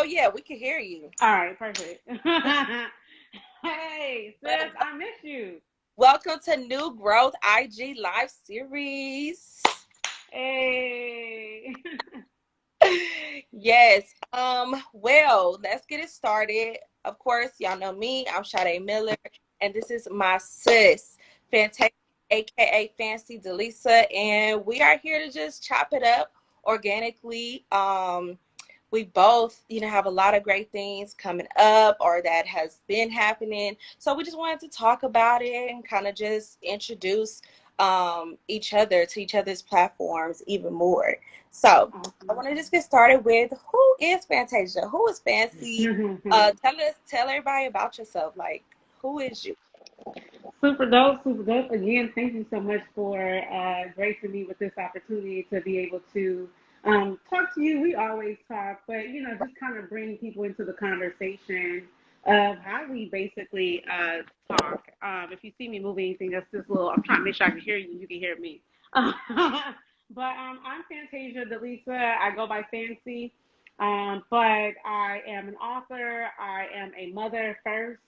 Oh yeah, we can hear you. All right, perfect. Hey, Well, sis, I miss you. welcome to New Growth IG Live Series. Hey. Yes. Well, let's get it started. Of course, y'all know me. I'm Sade Miller, and this is my sis, Fantastic, aka Fancy DeLisa, and we are here to just chop it up organically. We both, have a lot of great things coming up or that has been happening. So we just wanted to talk about it and kind of just introduce each other to each other's platforms even more. So I Awesome. want to just get started with who is Fantasia? Who is Fancy? Tell everybody about yourself. Like, who is you? Super dope, super dope. Again, thank you so much for gracing me with this opportunity to be able to talk to you. We always talk, but just kind of bring people into the conversation of how we basically talk. If you see me moving anything, that's just a little. I'm trying to make sure I can hear you. You can hear me. But I'm Fantasia DeLisa. I go by Fancy, but I am an author. I am a mother first.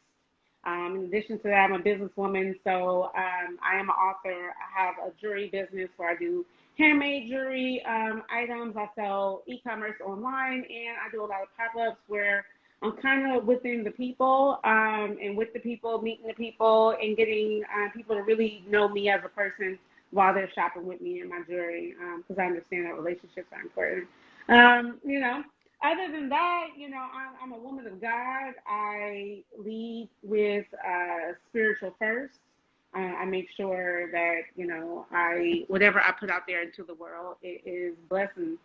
In addition to that, I'm a businesswoman, so I am an author. I have a jewelry business where I do handmade jewelry items. I sell e-commerce online, and I do a lot of pop-ups where I'm kind of within the people and with the people, meeting the people, and getting people to really know me as a person while they're shopping with me in my jewelry, because I understand that relationships are important. Um, you know, Other than that, I'm a woman of God. I lead with spiritual first. I make sure that I whatever I put out there into the world, it is blessed and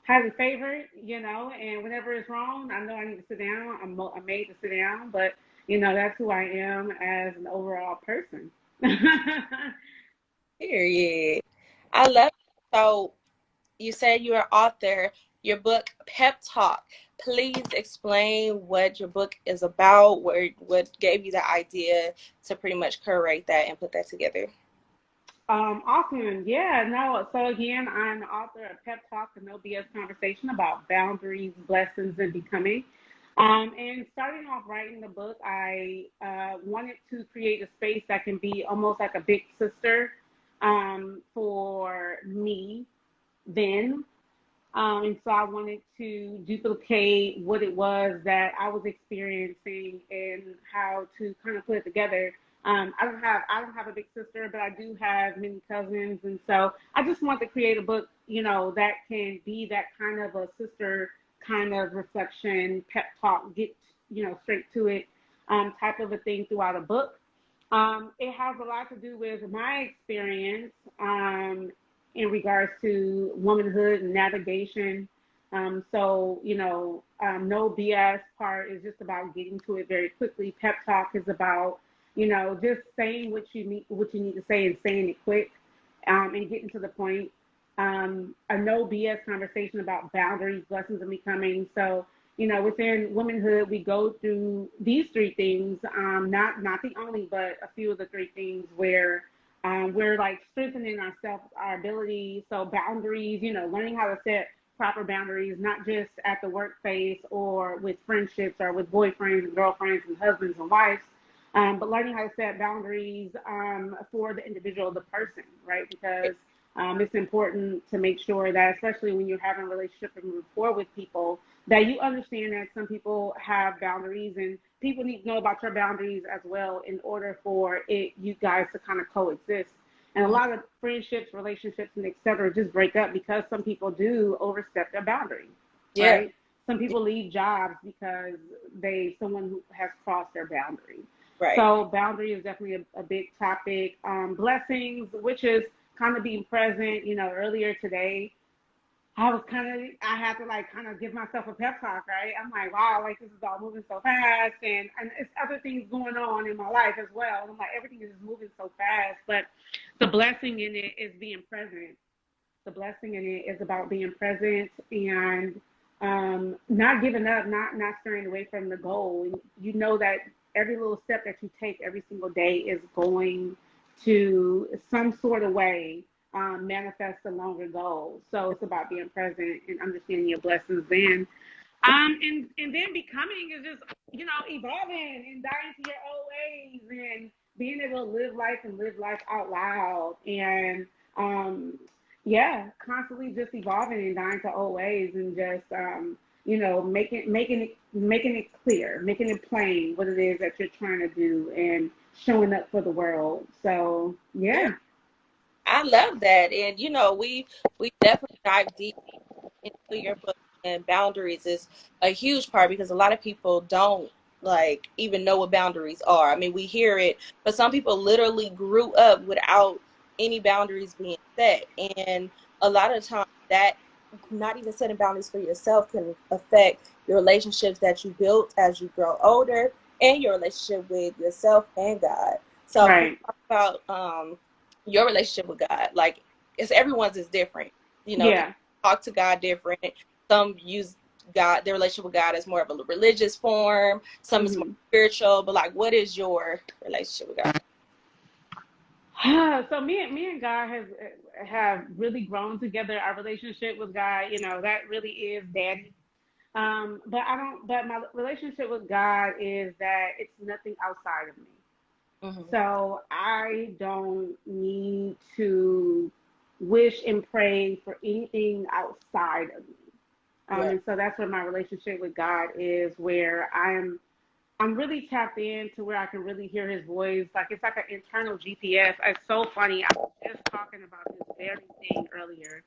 highly favored. And whenever it's wrong, I know I need to sit down. I'm made to sit down, but that's who I am as an overall person. Period. I love it. So you said you're an author. Your book, Pep Talk. Please explain what your book is about, what gave you the idea to pretty much curate that and put that together. Awesome. Yeah, no. So again, I'm the author of Pep Talk, a No BS conversation about boundaries, blessings, and becoming. And starting off writing the book, I wanted to create a space that can be almost like a big sister for me then. And so I wanted to duplicate what it was that I was experiencing and how to kind of put it together. I don't have a big sister, but I do have many cousins, and so I just want to create a book, that can be that kind of a sister kind of reflection, pep talk, get straight to it type of a thing throughout a book. It has a lot to do with my experience in regards to womanhood and navigation. No BS part is just about getting to it very quickly. Pep talk is about, just saying what you need to say and saying it quick, and getting to the point. A no BS conversation about boundaries, lessons, and becoming. So, within womanhood, we go through these three things, not the only, but a few of the three things where we're like strengthening ourselves, our ability. So boundaries, learning how to set proper boundaries, not just at the workplace or with friendships or with boyfriends and girlfriends and husbands and wives, but learning how to set boundaries for the individual, the person, right? Because it's important to make sure that, especially when you're having a relationship and rapport with people, that you understand that some people have boundaries and people need to know about your boundaries as well in order for you guys to kind of coexist. And a lot of friendships, relationships, and et cetera just break up because some people do overstep their boundaries, Yeah. right? Some people leave jobs because someone who has crossed their boundary. Right. So boundary is definitely a big topic. Blessings, which is kind of being present. Earlier today, I had to like kind of give myself a pep talk, right? I'm like, wow, like this is all moving so fast, and it's other things going on in my life as well. And I'm like, everything is just moving so fast, but the blessing in it is being present. The blessing in it is about being present and not giving up, not straying away from the goal. And you know that every little step that you take every single day is going to some sort of way manifest a longer goal. So it's about being present and understanding your blessings then. And then becoming is just, evolving and dying to your old ways and being able to live life and live life out loud. And yeah, constantly just evolving and dying to old ways and just making it clear, making it plain what it is that you're trying to do and showing up for the world. So Yeah, yeah. I love that. And we definitely dive deep into your book, and boundaries is a huge part because a lot of people don't like even know what boundaries are. I mean, we hear it, but some people literally grew up without any boundaries being set. And a lot of times that not even setting boundaries for yourself can affect your relationships that you built as you grow older and your relationship with yourself and God. So can Right. we talk about your relationship with God? Like, it's everyone's is different. People Yeah. talk to God different. Some use God, their relationship with God as more of a religious form. Some is more Hmm. spiritual. But like, what is your relationship with God? So me and God have really grown together. Our relationship with God, that really is daddy. But I don't. But my relationship with God is that it's nothing outside of me. Hmm. So I don't need to wish and pray for anything outside of me. Right. And so that's what my relationship with God is, where I'm really tapped in to where I can really hear his voice. Like it's like an internal GPS. It's so funny. I was just talking about this very thing earlier.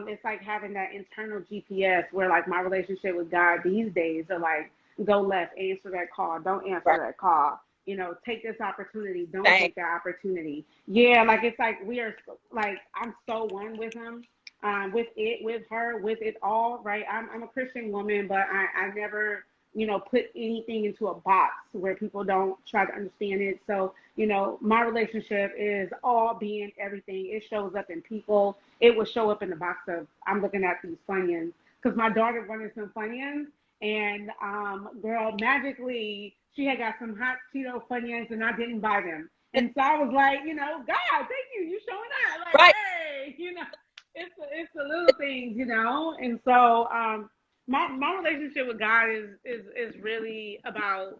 It's like having that internal GPS where like my relationship with God these days are like go left, answer that call, don't answer Right. that call. Take this opportunity, don't Same. take that opportunity. Yeah, like it's like we are like I'm so one with him. With it, with her, with it all, right? I'm a Christian woman, but I never put anything into a box where people don't try to understand it. So, my relationship is all being everything. It shows up in people. It will show up in the box of I'm looking at these Funyuns because my daughter wanted some Funyuns, and girl, magically she had got some hot Cheeto Funyuns, and I didn't buy them. And so I was like, God, thank you. You showing up. Like, Right. hey, it's the little things, And so my relationship with God is really about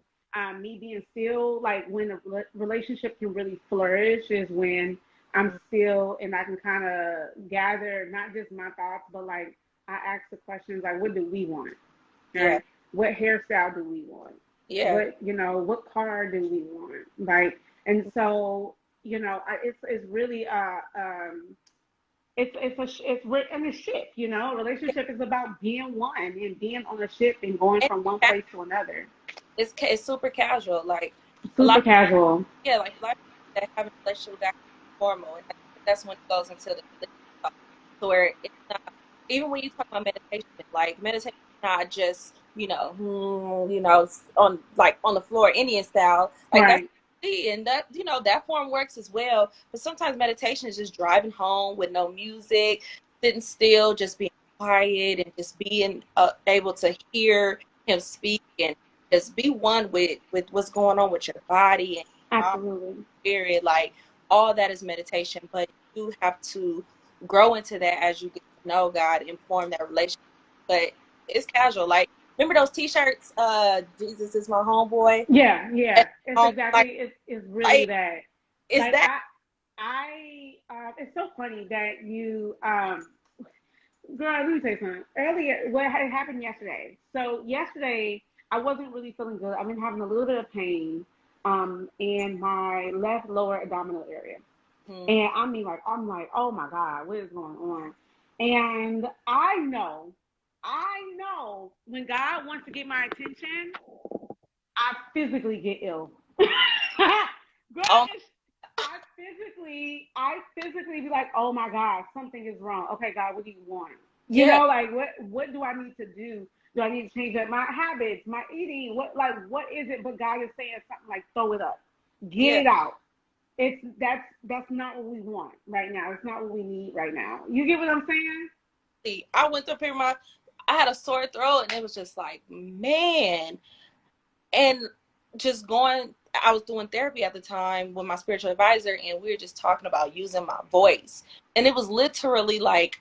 me being still. Like when a relationship can really flourish is when I'm still and I can kind of gather not just my thoughts, but like I ask the questions like, what do we want, Yeah. right? What hairstyle do we want? Yeah. What car do we want? Like, and so it's really we're in a ship, Relationship is about being one and being on a ship and going And from one place to another. it's super casual. Like a lot. Super casual. Yeah. Like a lot of people that have a relationship with God is formal, and that's when it goes into the religion talk. So where it's not even when you talk about meditation, like meditation is not just on the floor Indian style. Like that's Right. and that that form works as well. But sometimes meditation is just driving home with no music, sitting still, just being quiet, and just being able to hear him speak and just be one with what's going on with your body and your Absolutely. spirit. Like all that is meditation, but you have to grow into that as you get to know God and form that relationship. But it's casual. Like remember those T-shirts? Jesus is my homeboy. Yeah, And, yeah. It's exactly it's really like that. is Like that it's so funny that you girl, let me tell you something. Earlier, what had happened yesterday. So yesterday, I wasn't really feeling good. I've been having a little bit of pain, in my left lower abdominal area, hmm, and I'm like, oh my god, what is going on? And I know when God wants to get my attention, I physically get ill. Girl, oh I physically be like, oh my God, something is wrong. Okay, God, what do you want? yeah, Like what do I need to do? Do I need to change up my habits, my eating? What is it? But God is saying something like throw it up. Get yeah. it out. That's not what we want right now. It's not what we need right now. You get what I'm saying? See, I went through a period of my I had a sore throat and it was just like, man. And just going I was doing therapy at the time with my spiritual advisor and we were just talking about using my voice. And it was literally like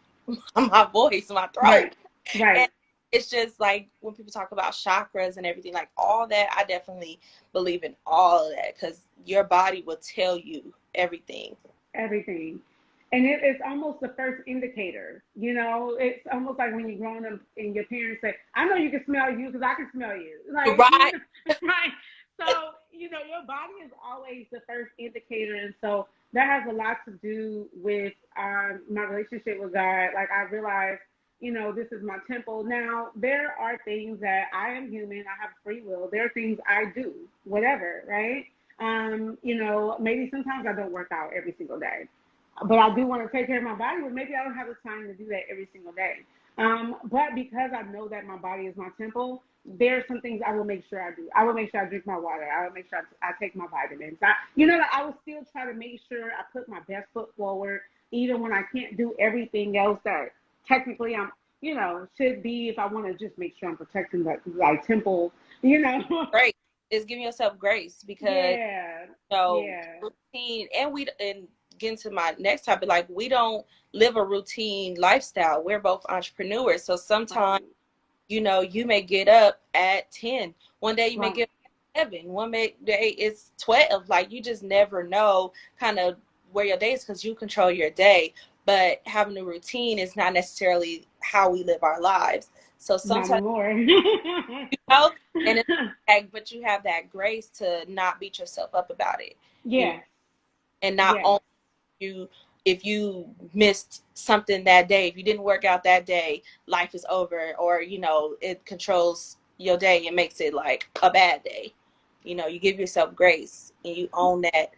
my voice, my throat. Right. Right. it's just like when people talk about chakras and everything, like all that, I definitely believe in all of that because your body will tell you everything. Everything. And it's almost the first indicator. You know, it's almost like when you're growing up and your parents say, I know you can smell you because I can smell you. Like, you Right. know, right? So, you know, your body is always the first indicator. And so that has a lot to do with my relationship with God. Like, I realized, you know, this is my temple. Now, there are things that I am human, I have free will. There are things I do, whatever, right? You know, maybe sometimes I don't work out every single day, but I do want to take care of my body. But maybe I don't have the time to do that every single day. But because I know that my body is my temple, there are some things I will make sure I do. I will make sure I drink my water. I will make sure I take my vitamins. You know, I will still try to make sure I put my best foot forward, even when I can't do everything else that technically I'm, you know, should be if I want to just make sure I'm protecting my temple, you know. Great. Is giving yourself grace because Yeah, know, yeah, routine, and getting to my next topic, like we don't live a routine lifestyle. We're both entrepreneurs. So sometimes, right, you may get up at 10. One day you may right. get up at 7. Day it's 12. Like you just never know kind of where your day is because you control your day. But having a routine is not necessarily how we live our lives. So Not sometimes, anymore. you know, and it's like, but you have that grace to not beat yourself up about it. You know, Yes, and not yes. only you if you missed something that day, if you didn't work out that day, life is over, or it controls your day and makes it like a bad day. You give yourself grace and you own that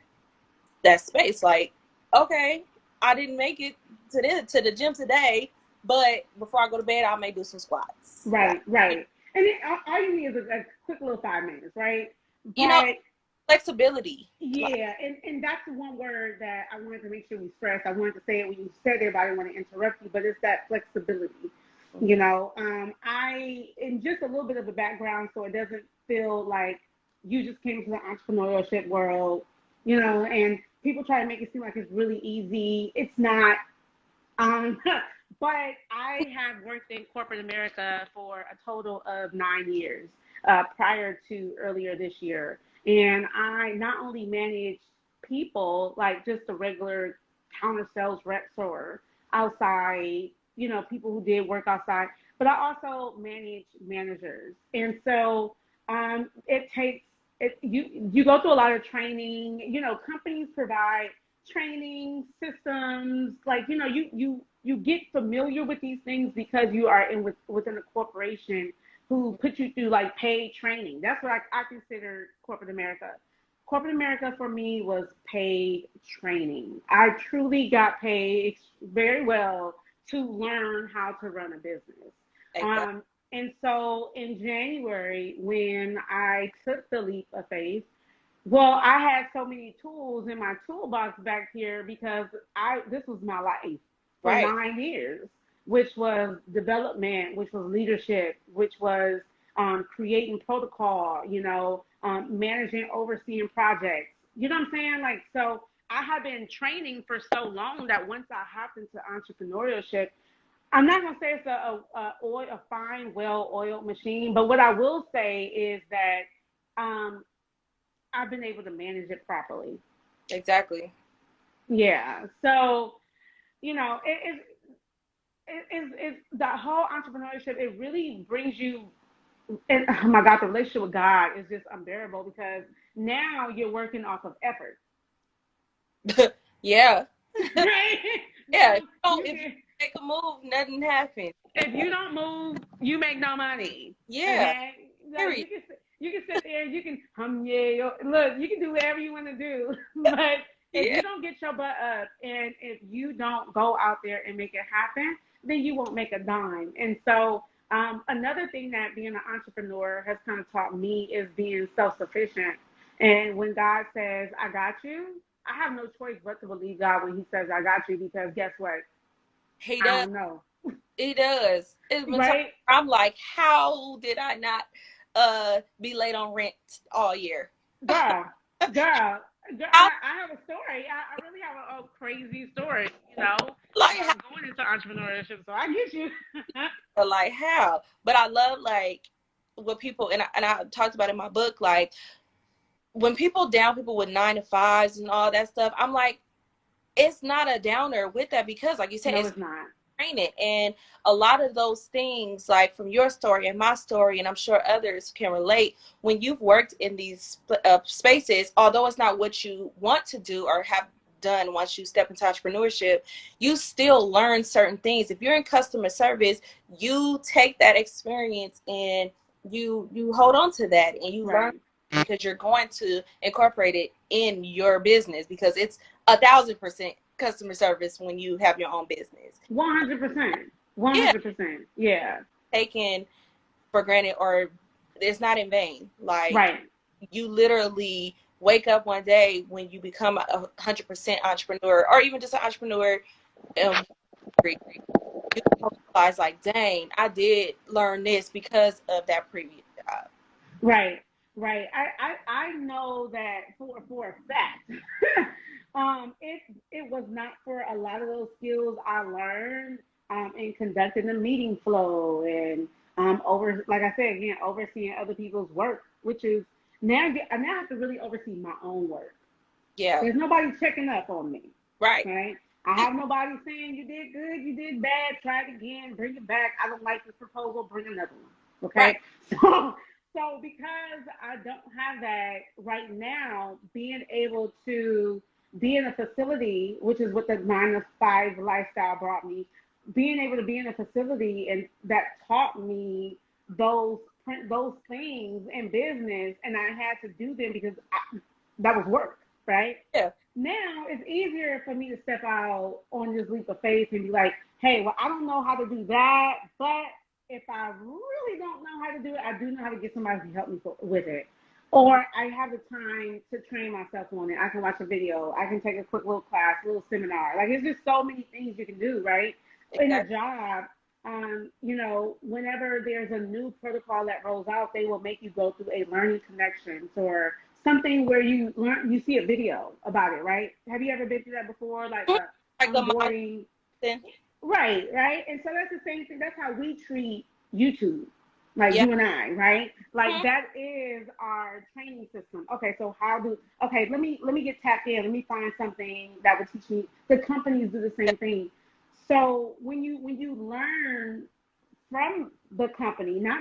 space. Like, okay, I didn't make it to the gym today, but before I go to bed, I may do some squats. Like, Right, right. And it, all you need is a quick little 5 minutes, right? you know, But flexibility. Like, yeah, and that's the one word that I wanted to make sure we stress. I wanted to say it when you said it, but I didn't want to interrupt you, but it's that flexibility. You know, and just a little bit of a background so it doesn't feel like you just came to the entrepreneurship world, you know, and people try to make it seem like it's really easy. It's not. Um, but I have worked in corporate America for a total of 9 years prior to earlier this year. And I not only managed people, like just the regular counter sales reps or outside, you know, people who did work outside, but I also manage managers. And so it takes you go through a lot of training. You know, companies provide training systems, like, you know, you get familiar with these things because you are within a corporation who put you through like paid training. That's what I consider corporate America. Corporate America for me was paid training. I truly got paid very well to learn how to run a business. that. um, and so in January, when I took the leap of faith, well, I had so many tools in my toolbox back here because I this was my life for Right. 9 years, which was development, which was leadership, which was creating protocol, you know, managing, overseeing projects. You know what I'm saying? Like, so I have been training for so long that once I hopped into entrepreneurship, I'm not gonna say it's a fine, well-oiled machine, but what I will say is that um, I've been able to manage it properly. Exactly. Yeah. So, you know, it's the whole entrepreneurship. It really brings you, and oh my God, the relationship with God is just unbearable because now you're working off of effort, Yeah. right? Yeah, Now if you make a move, nothing happens. if you don't move, you make no money. Yeah, Okay, like period. you can sit there, you can yeah, look, you can do whatever you want to do, but if Yeah, you don't get your butt up and if you don't go out there and make it happen, then you won't make a dime. And so another thing that being an entrepreneur has kind of taught me is being self-sufficient. And when God says, I got you, I have no choice but to believe God when he says, I got you, because guess what? he I does. don't know. He does. It's been times Right? I'm like, how did I not be late on rent all year? Girl, girl, How? I have a story. I really have a crazy story, you know, Like how, going into entrepreneurship. So I get you. like how? But I love like what people and I talked about in my book, like when people down people with 9 to 5s and all that stuff, I'm like, it's not a downer with that because like you said, No, it's it's not. training. And a lot of those things, like from your story and my story, and I'm sure others can relate, when you've worked in these spaces, although it's not what you want to do or have done once you step into entrepreneurship, you still learn certain things. If you're in customer service, you take that experience and you hold on to that and you learn Right. because you're going to incorporate it in your business because it's 1,000% customer service when you have your own business. 100%. Yeah, 100%. Yeah. taken for granted or it's not in vain. Like Right. you literally wake up one day when you become 100% entrepreneur or even just an entrepreneur, um, you realize like, dang, I did learn this because of that previous job. Right. Right. I know that for a fact. It was not for a lot of those skills I learned in conducting the meeting flow and over, like I said again, overseeing other people's work, which is I now have to really oversee my own work. Yeah, There's nobody checking up on me, right. right? I have nobody saying you did good, you did bad, try it again, bring it back. I don't like this proposal, bring another one. Right. Okay, so because I don't have that right now, being able to be in a facility, which is what the 9 to 5 lifestyle brought me, being able to be in a facility and that taught me those those things in business, and I had to do them because that was work, right? Yeah. Now it's easier for me to step out on this leap of faith and be like, hey, well, I don't know how to do that, but if I really don't know how to do it, I do know how to get somebody to help me with it. Or I have the time to train myself on it. I can watch a video. I can take a quick little class, a little seminar. Like, it's just so many things you can do, right? In a Exactly. job, whenever there's a new protocol that rolls out, they will make you go through a learning connections or something where you see a video about it, right? Have you ever been through that before, like a Like the onboarding? mindset. Right, right. And so that's the same thing. That's how we treat YouTube, like Yeah. you and I, right? Like Mhm. that is our training system. Okay, so okay, let me get tapped in. Let me find something that would teach me. The companies do the same thing. So when you learn from the company, not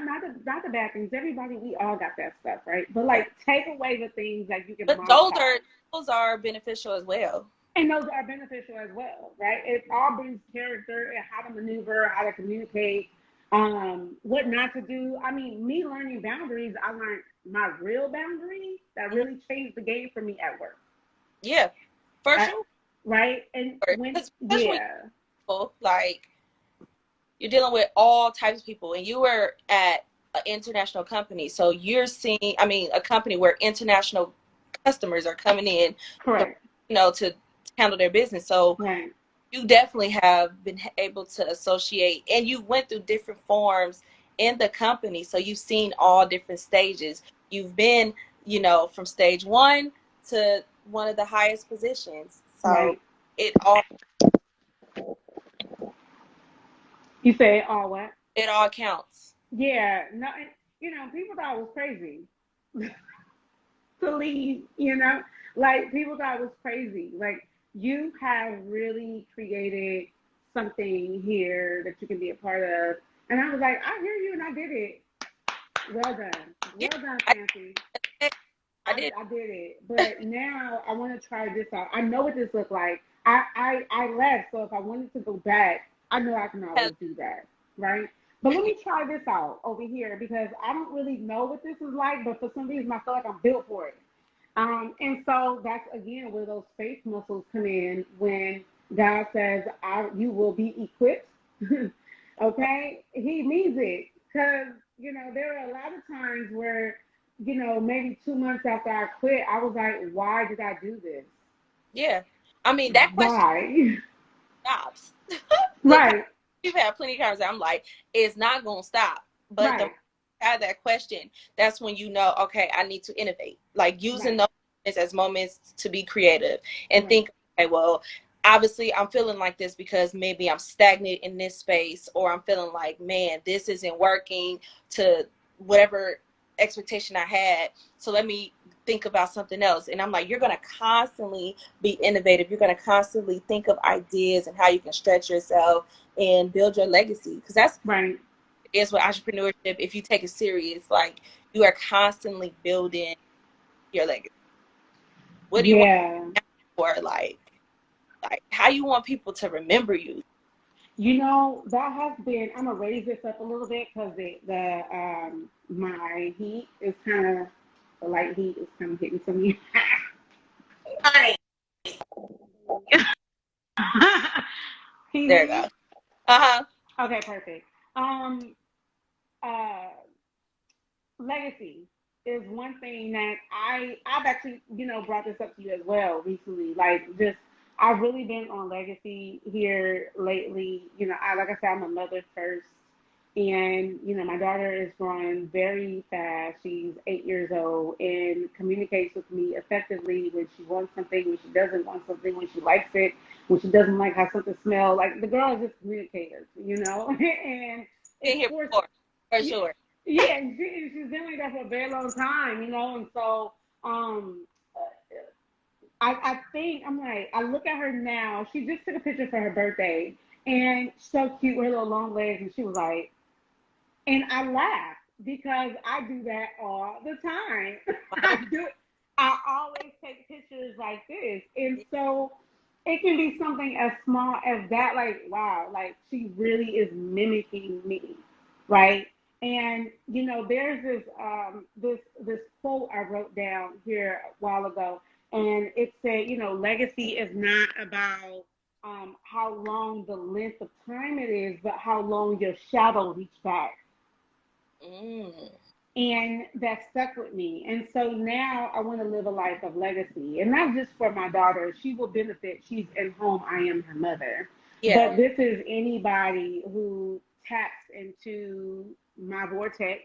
the bad things. Everybody, we all got that stuff, right? But Yeah. like, take away the things that you can But those are monetize, beneficial as well. and those are beneficial as well, right? It all brings character and how to maneuver, how to communicate, what not to do. I mean, me learning boundaries, I learned my real boundary that Mhm. really changed the game for me at work. Yeah, for I, sure. right? And when, Because especially when yeah, people, like you're dealing with all types of people, and you were at an international company, so you're seeing. I mean, a company where international customers are coming in, to, correct, to handle their business. So right, you definitely have been able to associate, and you went through different forms in the company, so you've seen all different stages. You've been, from stage one to one of the highest positions. So right. it all You say, oh, what? it all counts. Yeah, no, people thought I was crazy to leave, like people thought it was crazy. Like, you have really created something here that you can be a part of. And I was like, I hear you and I did it. Well done. Yeah, Well done, I Fancy. did. I I, did. I did it. But now I want to try this out. I know what this looks like. I left, so if I wanted to go back, I know I can always do that, right? But let me try this out over here because I don't really know what this is like, but for some reason I feel like I'm built for it. And so that's again where those faith muscles come in when God says, "You will be equipped." Okay, He means it because there are a lot of times where maybe 2 months after I quit, I was like, "Why did I do this? Yeah, I mean that question Why?" stops. The Right, we've had plenty of times that I'm like, it's not gonna stop. But the right, moment you have that question, that's when you know, okay, I need to innovate. Like using right, those moments as moments to be creative and right, think. okay, well, obviously I'm feeling like this because maybe I'm stagnant in this space, or I'm feeling like, man, this isn't working to whatever expectation I had. So let me think about something else. And I'm like, you're going to constantly be innovative. You're going to constantly think of ideas and how you can stretch yourself and build your legacy. Because that's Right. is with entrepreneurship. If you take it serious, like you are constantly building your legacy. What do you want Yeah. for like how you want people to remember you? You know, that has been, I'm gonna raise this up a little bit because my heat is kind of, the light heat is kind of hitting to me. Right. Can you There hear you go. me? Uh-huh. Okay, perfect. Um, uh, Legacy is one thing that I've actually, brought this up to you as well recently. Like, just I've really been on legacy here lately. Like I said, I'm a mother first, and my daughter is growing very fast. She's 8 years old and communicates with me effectively when she wants something, when she doesn't want something, when she likes it, when she doesn't like how something smells. Like, the girl is just communicators. And Been it's here forced. before, for sure. Yeah, and she's been like that for a very long time. And so um, I think I'm like, I look at her now. She just took a picture for her birthday, and so cute with her little long legs, and she was like, and I laughed because I do that all the time. I do. I always take pictures like this, and so it can be something as small as that. Like, wow, like she really is mimicking me, right? And there's this quote I wrote down here a while ago, and it said, legacy is not about how long the length of time it is, but how long your shadow reach back. Mm. And that stuck with me. And so now I want to live a life of legacy. And not just for my daughter. She will benefit. She's at home. I am her mother. Yeah. But this is anybody who taps into my vortex,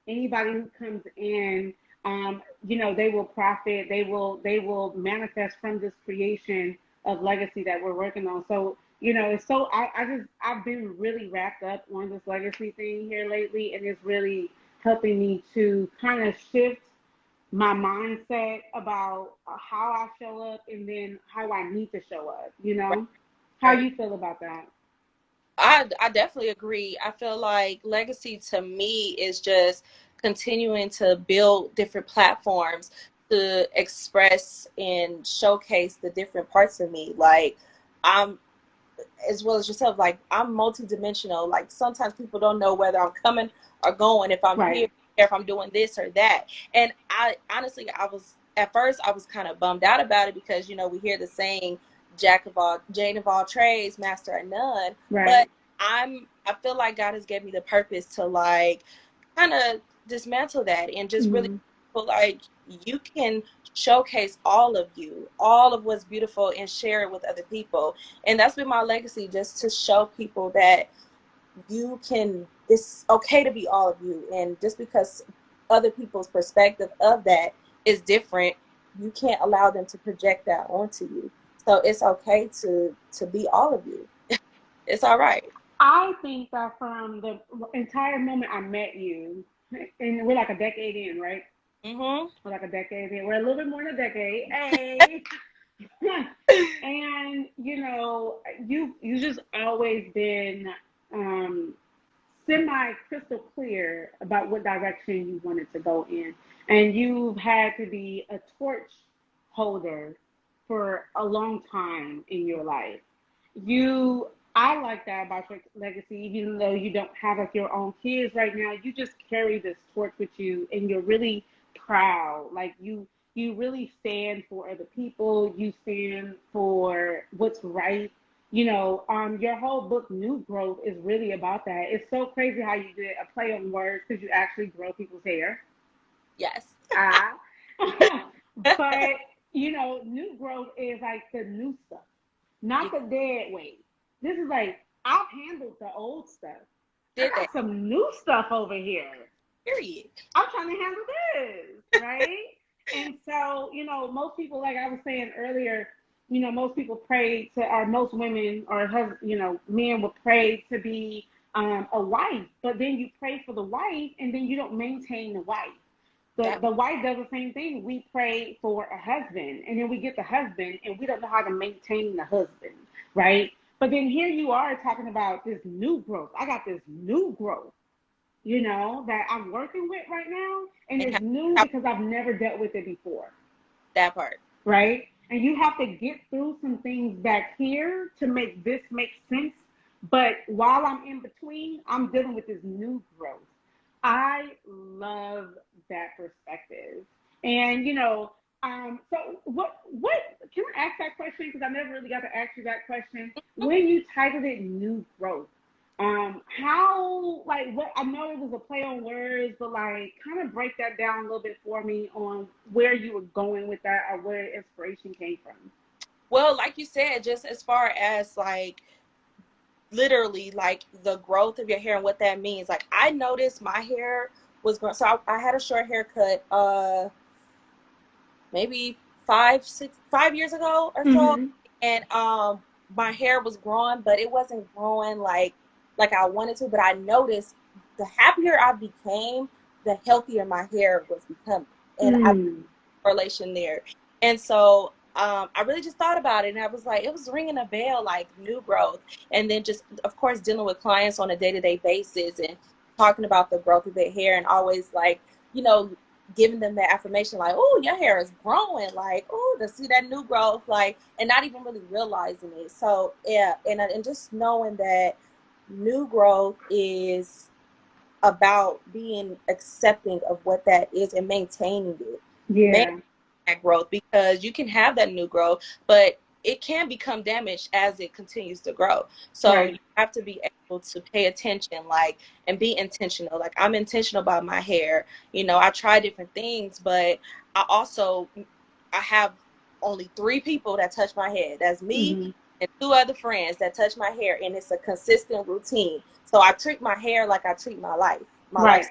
anybody who comes in, they will profit. They will manifest from this creation of legacy that we're working on. So it's so I've been really wrapped up on this legacy thing here lately, and it's really helping me to kind of shift my mindset about how I show up and then how I need to show up. Right, How right. you feel about that? I definitely agree. I feel like legacy to me is just continuing to build different platforms to express and showcase the different parts of me. Like I'm as well as yourself, like I'm multidimensional. Like sometimes people don't know whether I'm coming or going, if I'm here, Right. if I'm doing this or that. And I honestly, I was at first I was kind of bummed out about it because we hear the saying, "Jack of all, Jane of all trades, master at none." But Right. I feel like God has given me the purpose to like kind of dismantle that and just really Mm-hmm. feel like you can showcase all of you, all of what's beautiful, and share it with other people. And that's been my legacy, just to show people that you can, it's okay to be all of you. And just because other people's perspective of that is different, you can't allow them to project that onto you. So it's okay to be all of you. It's all right. I think that from the entire moment I met you, and we're like a decade in, right? Mm-hmm. We're like a decade in. We're a little bit more than a decade. Hey. And you just always been um, semi crystal clear about what direction you wanted to go in, and you've had to be a torch holder for a long time in your life. I like that about your legacy. Even though you don't have like your own kids right now, you just carry this torch with you, and you're really proud. Like you really stand for other people. You stand for what's right. Your whole book, New Growth, is really about that. It's so crazy how you did a play on words because you actually grow people's hair. Yes. Ah. But, New Growth is like the new stuff, not You the dead weight. This is like, I've handled the old stuff. I did that. got some new stuff over here. Period. I'm trying to handle this, right? And so, most people, like I was saying earlier, most people pray to, or most women or men would pray to be a wife, but then you pray for the wife and then you don't maintain the wife. The That the wife does the same thing. We pray for a husband, and then we get the husband, and we don't know how to maintain the husband, right? But then here you are talking about this new growth. I got this new growth, that I'm working with right now, and and it's new how because I've never dealt with it before, that part. right? And you have to get through some things back here to make this make sense. But while I'm in between, I'm dealing with this new growth. I love that perspective. And so what can I ask that question? Because I never really got to ask you that question. When you titled it New Growth, how, like, what, I know it was a play on words, but like kind of break that down a little bit for me on where you were going with that or where the inspiration came from. Well, like you said, just as far as like literally like the growth of your hair and what that means. Like I noticed my hair was growing. So I had a short haircut maybe 5 years ago or so. Mm-hmm. And my hair was growing, but it wasn't growing like I wanted to. But I noticed the happier I became, the healthier my hair was becoming. And I Mm. correlation there. And so I really just thought about it and I was like, it was ringing a bell, like new growth. And then just, of course, dealing with clients on a day-to-day basis and talking about the growth of their hair and always like, you know, giving them that affirmation like, oh, your hair is growing, like, oh, to see that new growth, like, and not even really realizing it. So yeah, and just knowing that new growth is about being accepting of what that is and maintaining it. Yeah. That growth, because you can have that new growth, but it can become damaged as it continues to grow. So Right. you have to be able to pay attention, like, and be intentional. Like I'm intentional about my hair. You know, I try different things, but I have only 3 people that touch my hair. That's me Mm-hmm. and 2 other friends that touch my hair, and it's a consistent routine. So I treat my hair like I treat my life, my Right. life.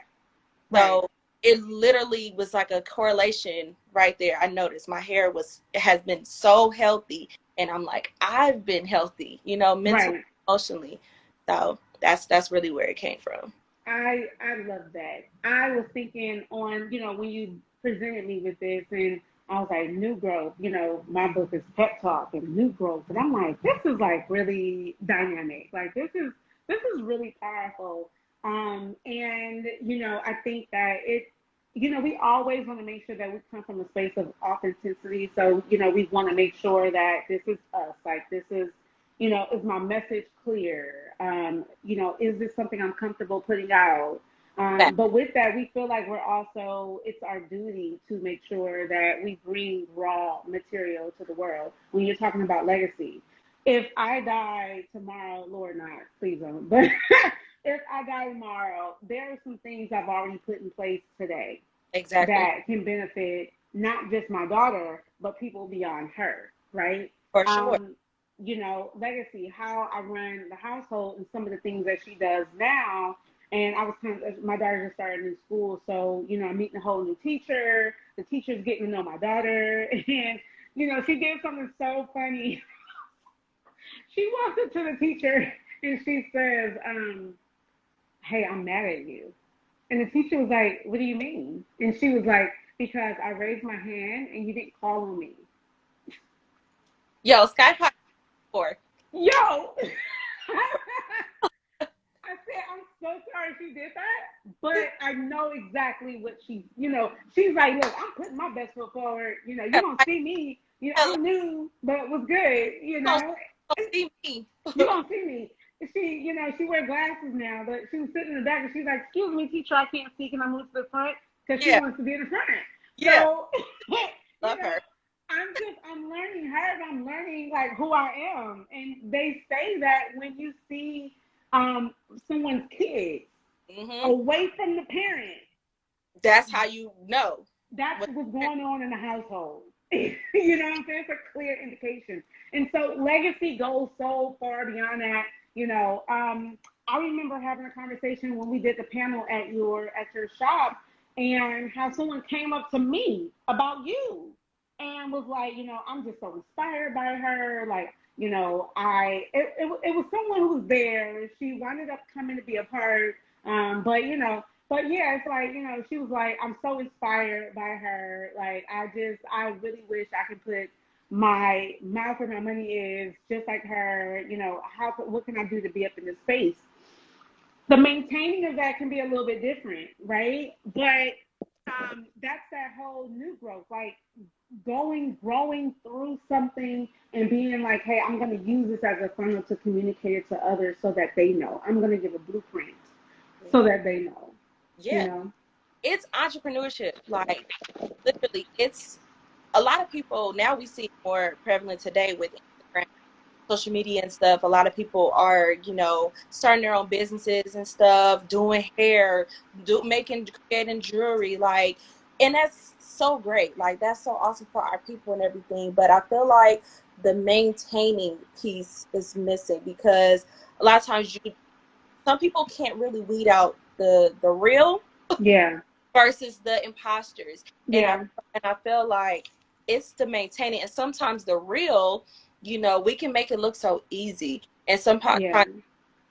Right. So it literally was like a correlation right there. I noticed my hair it has been so healthy, and I'm like, I've been healthy, you know, mentally, Right. emotionally. So that's really where it came from. I love that. I was thinking on, when you presented me with this, and I was like, new growth, my book is PepTalk and new growth. And I'm like, this is like really dynamic. Like this is really powerful. And I think that we always want to make sure that we come from a space of authenticity. So, we want to make sure that this is us. Like this is my message clear? Is this something I'm comfortable putting out? That But with that, we feel like it's our duty to make sure that we bring raw material to the world when you're talking about legacy. If I die tomorrow, Lord not, please don't, but if I die tomorrow, there are some things I've already put in place today exactly, that can benefit not just my daughter, but people beyond her, right? for sure. Um, legacy, how I run the household and some of the things that she does now. And I was my daughter just started in school, so I'm meeting a whole new teacher. The teacher's getting to know my daughter, and she did something so funny. She walked up to the teacher and she says, "Hey, I'm mad at you." And the teacher was like, "What do you mean?" And she was like, "Because I raised my hand and you didn't call on me." Yo, Sky Pie for Yo! I said, "I'm so sorry she did that, but I know exactly what she's like, look, I'm putting my best foot forward. You don't see me. I'm new, but was good, don't see me. You don't see me. She wear glasses now, but she was sitting in the back and she's like, "Excuse me, teacher, I can't see. Can I move to the front?" Because she Yeah, wants to be in the front. yeah, So, you love know, her. I'm learning her and I'm learning like who I am. And they say that when you see someone's kids Hmm. away from the parent, That's how you know. that's What, what's going on in the household. You know what I'm saying? It's a clear indication. And so legacy goes so far beyond that. I remember having a conversation when we did the panel at your shop, and how someone came up to me about you. and was like, I'm just so inspired by her. Like, it was someone who was there. She wanted up coming to be a part. But yeah, it's like, she was like, I'm so inspired by her. Like, I really wish I could put my mouth where my money is, just like her. What can I do to be up in this space? The maintaining of that can be a little bit different, right? But that's that whole new growth, like growing through something and being like, hey, I'm going to use this as a funnel to communicate it to others so that they know. I'm going to give a blueprint so that they know, you Yeah, know? it's entrepreneurship. Like literally, it's a lot of people now we see it more prevalent today with Instagram, social media and stuff. A lot of people are, starting their own businesses and stuff, doing hair, creating jewelry, like, and that's so great. Like, that's so awesome for our people and everything. But I feel like the maintaining piece is missing because a lot of times some people can't really weed out the real Yeah. versus the imposters. And I Yeah. and I feel like it's the maintaining, and sometimes the real, we can make it look so easy. And sometimes Yeah.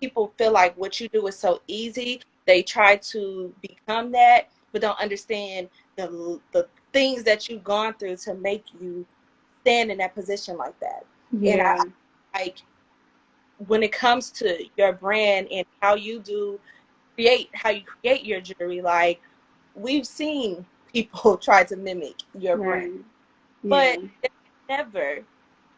people feel like what you do is so easy. They try to become that, but don't understand the things that you've gone through to make you stand in that position like that. And I Yeah. like when it comes to your brand and how you create your jewelry, like we've seen people try to mimic your brand, Right. Yeah. but there's never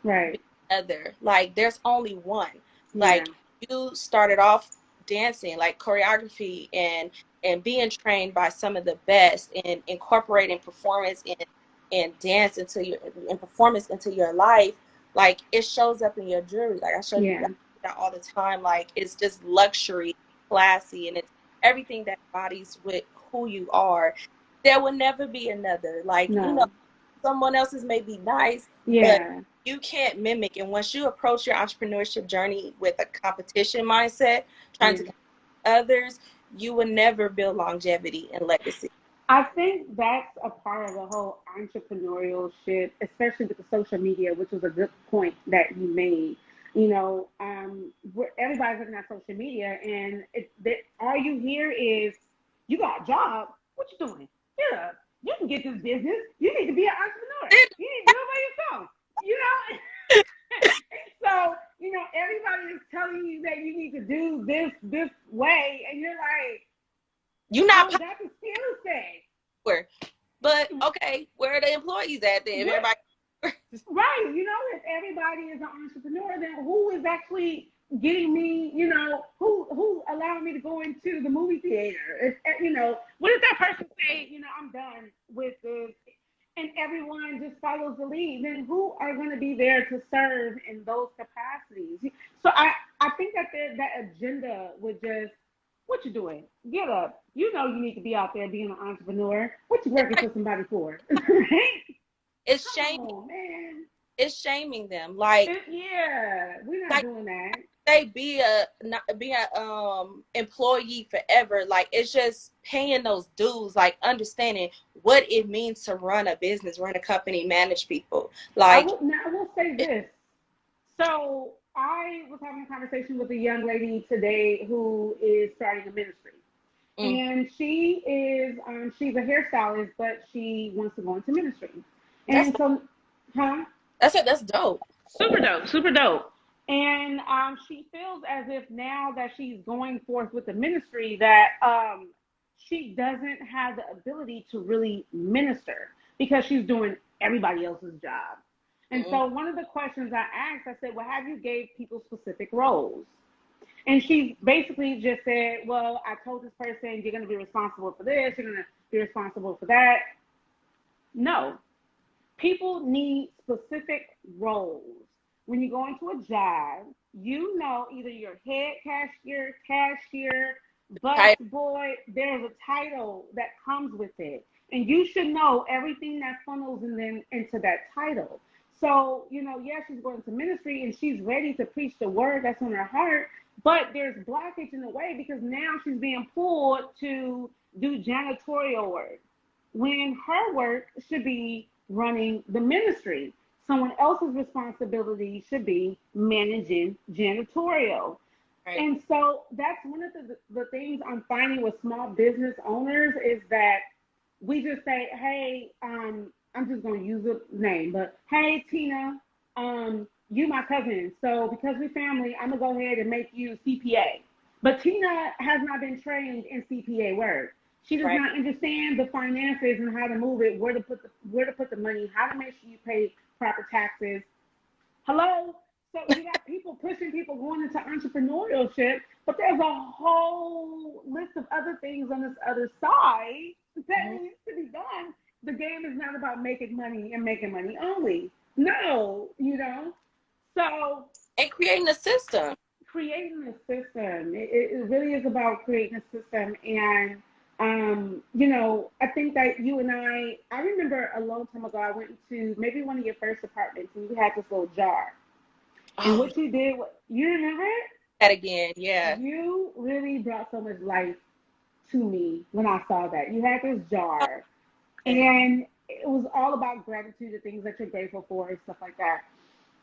Right. be other. Like there's only one. Yeah. Like you started off dancing, like choreography and being trained by some of the best and incorporating performance and dance into your and performance into your life. Like it shows up in your jewelry. Like I Yeah. show that all the time. Like it's just luxury, classy, and it's everything that embodies with who you are. There will never be another. Like, No. someone else's may be nice, but Yeah. you can't mimic. And once you approach your entrepreneurship journey with a competition mindset, trying Yeah. to compete with others, you will never build longevity and legacy. I think that's a part of the whole entrepreneurial shit, especially with the social media, which was a good point that you made. Everybody's looking at social media, and all you hear is, "You got a job? What you doing? Yeah, you can get this business. You need to be an entrepreneur. You need to do it by yourself." You know. So everybody is telling you that you need to do this way, and you're like, You're not "Oh, that's a skill set." popular, but okay, where are the employees at then? If What? everybody, Right. If everybody is an entrepreneur, then who is actually getting me, who allowing me to go into the movie theater? What if that person say, I'm done with this, and everyone just follows the lead? Then who are going to be there to serve in those capacities? So I think that that agenda would just, what you doing? Get up. You need to be out there being an entrepreneur. What you working for somebody for? Right? it's Come shaming. on, man. It's shaming them. Like, Yeah, we're not like doing that. they be a employee forever. Like it's just paying those dues, like understanding what it means to run a business, run a company, manage people. Like I will say this. So I was having a conversation with a young lady today who is starting a ministry, mm, and she's a hairstylist, but she wants to go into ministry, that's and so, huh? that's it. That's dope. Super dope, super dope. And she feels as if now that she's going forth with the ministry, that she doesn't have the ability to really minister because she's doing everybody else's job. And Mm, so one of the questions I asked, I said, well, have you gave people specific roles? And she basically just said, well, I told this person, you're going to be responsible for this, you're going to be responsible for that. No, people need specific roles. When you go into a job, either your head cashier, bus tight. boy, there's a title that comes with it. And you should know everything that funnels into that title. So, yeah, she's going to ministry and she's ready to preach the word that's on her heart, but there's blockage in the way because now she's being pulled to do janitorial work when her work should be running the ministry. Someone else's responsibility should be managing janitorial. Right. And so that's one of the things I'm finding with small business owners is that we just say, hey, I'm just going to use a name, but hey, Tina, you my cousin. So because we're family, I'm going to go ahead and make you CPA. But Tina has not been trained in CPA work. She does Right. not understand the finances and how to move it, where to put the money, how to make sure you pay proper taxes. Hello? So you got people pushing people going into entrepreneurship, but there's a whole list of other things on this other side that Mm-hmm. needs to be done. The game is not about making money and making money only. No, you know? So And creating a system. creating a system, it really is about creating a system. And, I think that you and I remember a long time ago, I went to maybe one of your first apartments and you had this little jar. And Oh, what you did, you remember it? that again. Yeah. You really brought so much life to me when I saw that. You had this jar, Okay. and it was all about gratitude, the things that you're grateful for, and stuff like that.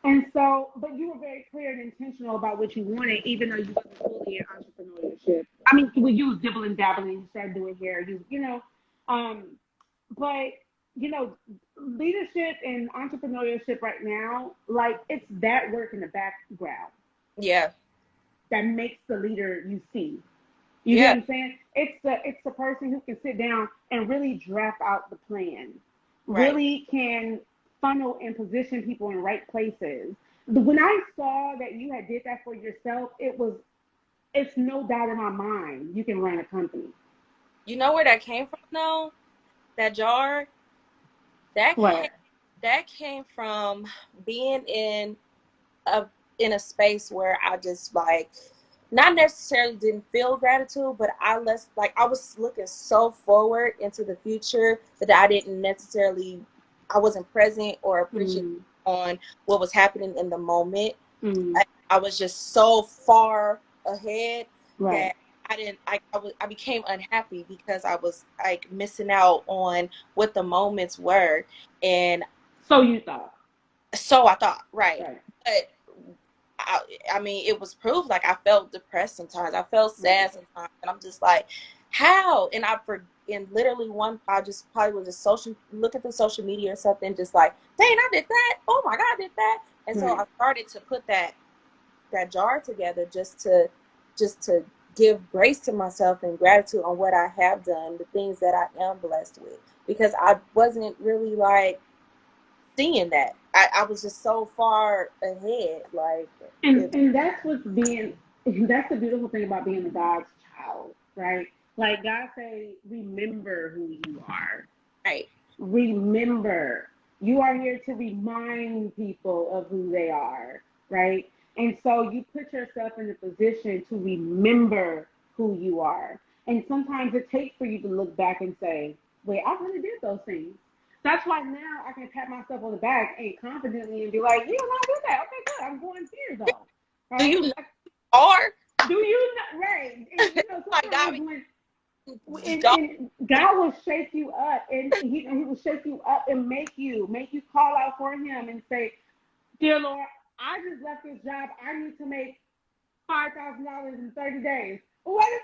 And so, but you were very clear and intentional about what you wanted, even though you wasn't fully in entrepreneurship. I mean, you was dibbling dabbling, you started doing hair, um, but you know, leadership and entrepreneurship right now, like it's that work in the background Yeah. that makes the leader you see. You get Yeah. what I'm saying? It's the person who can sit down and really draft out the plan, Right. really can funnel and position people in right places. When I saw that you had did that for yourself, it's no doubt in my mind you can run a company. You know where that came from though? That jar? That came What? that came from being a in a space where I just like not necessarily didn't feel gratitude, but I was looking so forward into the future that I didn't necessarily I wasn't present or appreciative Mm, on what was happening in the moment. mm, I was just so far ahead right. that I became unhappy because I was like missing out on what the moments were, and So you thought. so I thought, right. Right. But I, I mean, it was proof. Like I felt depressed sometimes. I felt Right. sad sometimes, and I'm just like, how? And literally one, I just probably was just look at the social media or something, just like, dang, I did that. Oh my God, I did that. And so Right. I started to put that jar together just to give grace to myself and gratitude on what I have done, the things that I am blessed with, because I wasn't really like seeing that. I was just so far ahead. Like And it, and that's what's being that's the beautiful thing about being a God's child, right? Like God say, remember who you are. right. Remember. You are here to remind people of who they are, right? And so you put yourself in a position to remember who you are. And sometimes it takes for you to look back and say, wait, I really did those things. That's why now I can pat myself on the back and confidently and be like, yeah, no, I did that. Okay, good. I'm going here though. Do Right? you know are Do you know right? And like God? sometimes when Dog, and God will shake you up, and he will shake you up and make you call out for Him and say, "Dear Lord, I just left this job. I need to make $5,000 in 30 days. What to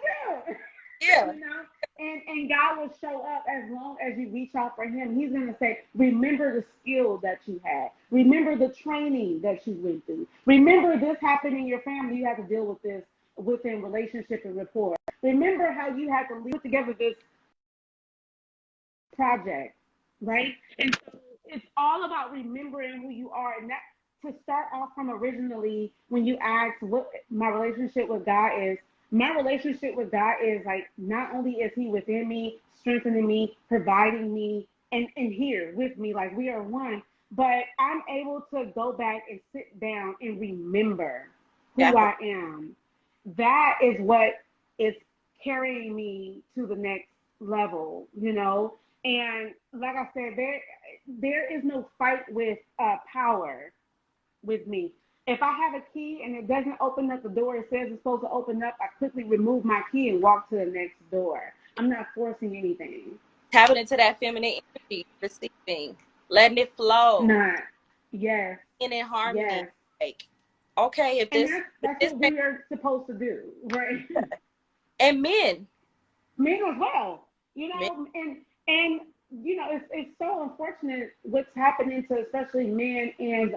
do?" yeah, you know, and God will show up as long as you reach out for Him. He's gonna say, "Remember the skill that you had. Remember the training that you went through. Remember this happened in your family. You had to deal with this within relationship and rapport. Remember how you had to put together this project, right?" And so it's all about remembering who you are, and that to start off from originally when you asked what my relationship with God is. My relationship with God is like not only is He within me, strengthening me, providing me, and here with me, like we are one, but I'm able to go back and sit down and remember who definitely. I am. That is what is carrying me to the next level. And like I said, there is no fight with power with me. If I have a key and it doesn't open up the door, it says it's supposed to open up, I quickly remove my key and walk to the next door. I'm not forcing anything. Tapping into that feminine energy, receiving. letting it flow, Not. Yes. in harmony. Yes. Like, okay, if And this, if that's this, what we are supposed to do, right? and men, Men as well, men, and it's so unfortunate what's happening to especially men and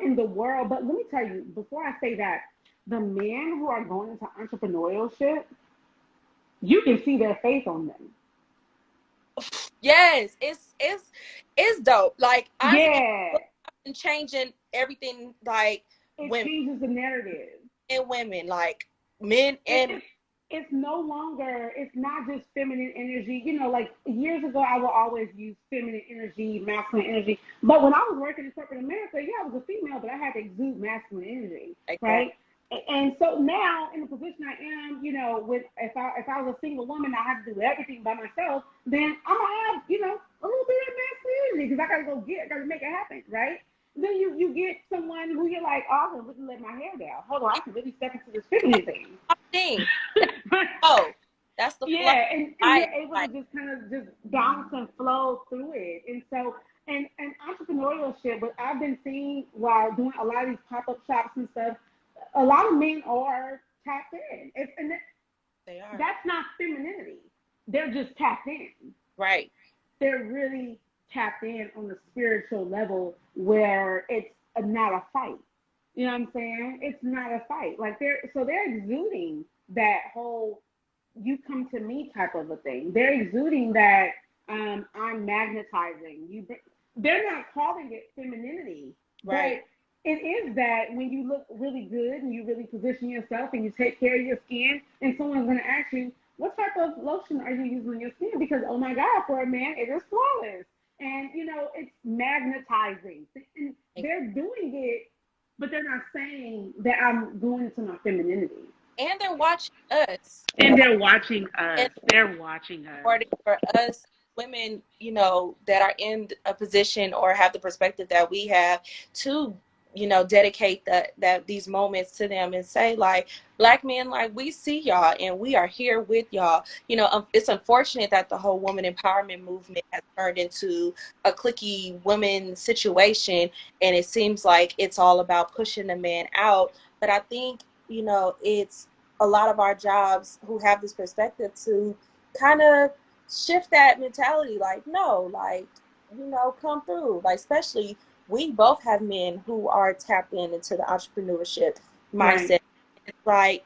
in the world. But let me tell you, before I say that, the men who are going into entrepreneurship, you can see their faith on them. yes, it's dope. Like honestly, Yeah, been changing everything. Like it women changes the narrative. and women, like men it, and it it's no longer, it's not just feminine energy. Like years ago I will always use feminine energy, masculine energy. But when I was working in corporate America, yeah, I was a female, but I had to exude masculine energy, like that. right? And so now in the position I am, with if I was a single woman, I had to do everything by myself, then I'm gonna have, a little bit of masculine energy because I gotta make it happen, right? Then you get someone who you're like, oh, I can really let my hair down. Hold on, I can really step into this feminine thing. Thing. Oh, that's the flow. Yeah, and I you're able to like. just kind of just bounce and flow through it. And so, and entrepreneurship, what I've been seeing while doing a lot of these pop-up shops and stuff, a lot of men are tapped in. They are That's not femininity. They're just tapped in. right. They're really tapped in on the spiritual level where it's not a fight. You know what I'm saying? It's not a fight. Like they're exuding that whole "you come to me" type of a thing. They're exuding that I'm magnetizing you. They're not calling it femininity, Right. but it is that when you look really good and you really position yourself and you take care of your skin, and someone's going to ask you, what type of lotion are you using on your skin? Because, oh my God, for a man, it is flawless. And, it's magnetizing. And they're doing it, but they're not saying that I'm going into my femininity. And they're watching us, And they're watching and us. They're watching us. important for us women, that are in a position or have the perspective that we have to, dedicate that these moments to them and say, like, black men, like, we see y'all and we are here with y'all. It's unfortunate that the whole woman empowerment movement has turned into a cliquey women situation, and it seems like it's all about pushing the man out. But I think, it's a lot of our jobs who have this perspective to kind of shift that mentality, like, no, like, come through, like, especially we both have men who are tapped into the entrepreneurship Right. mindset. It's like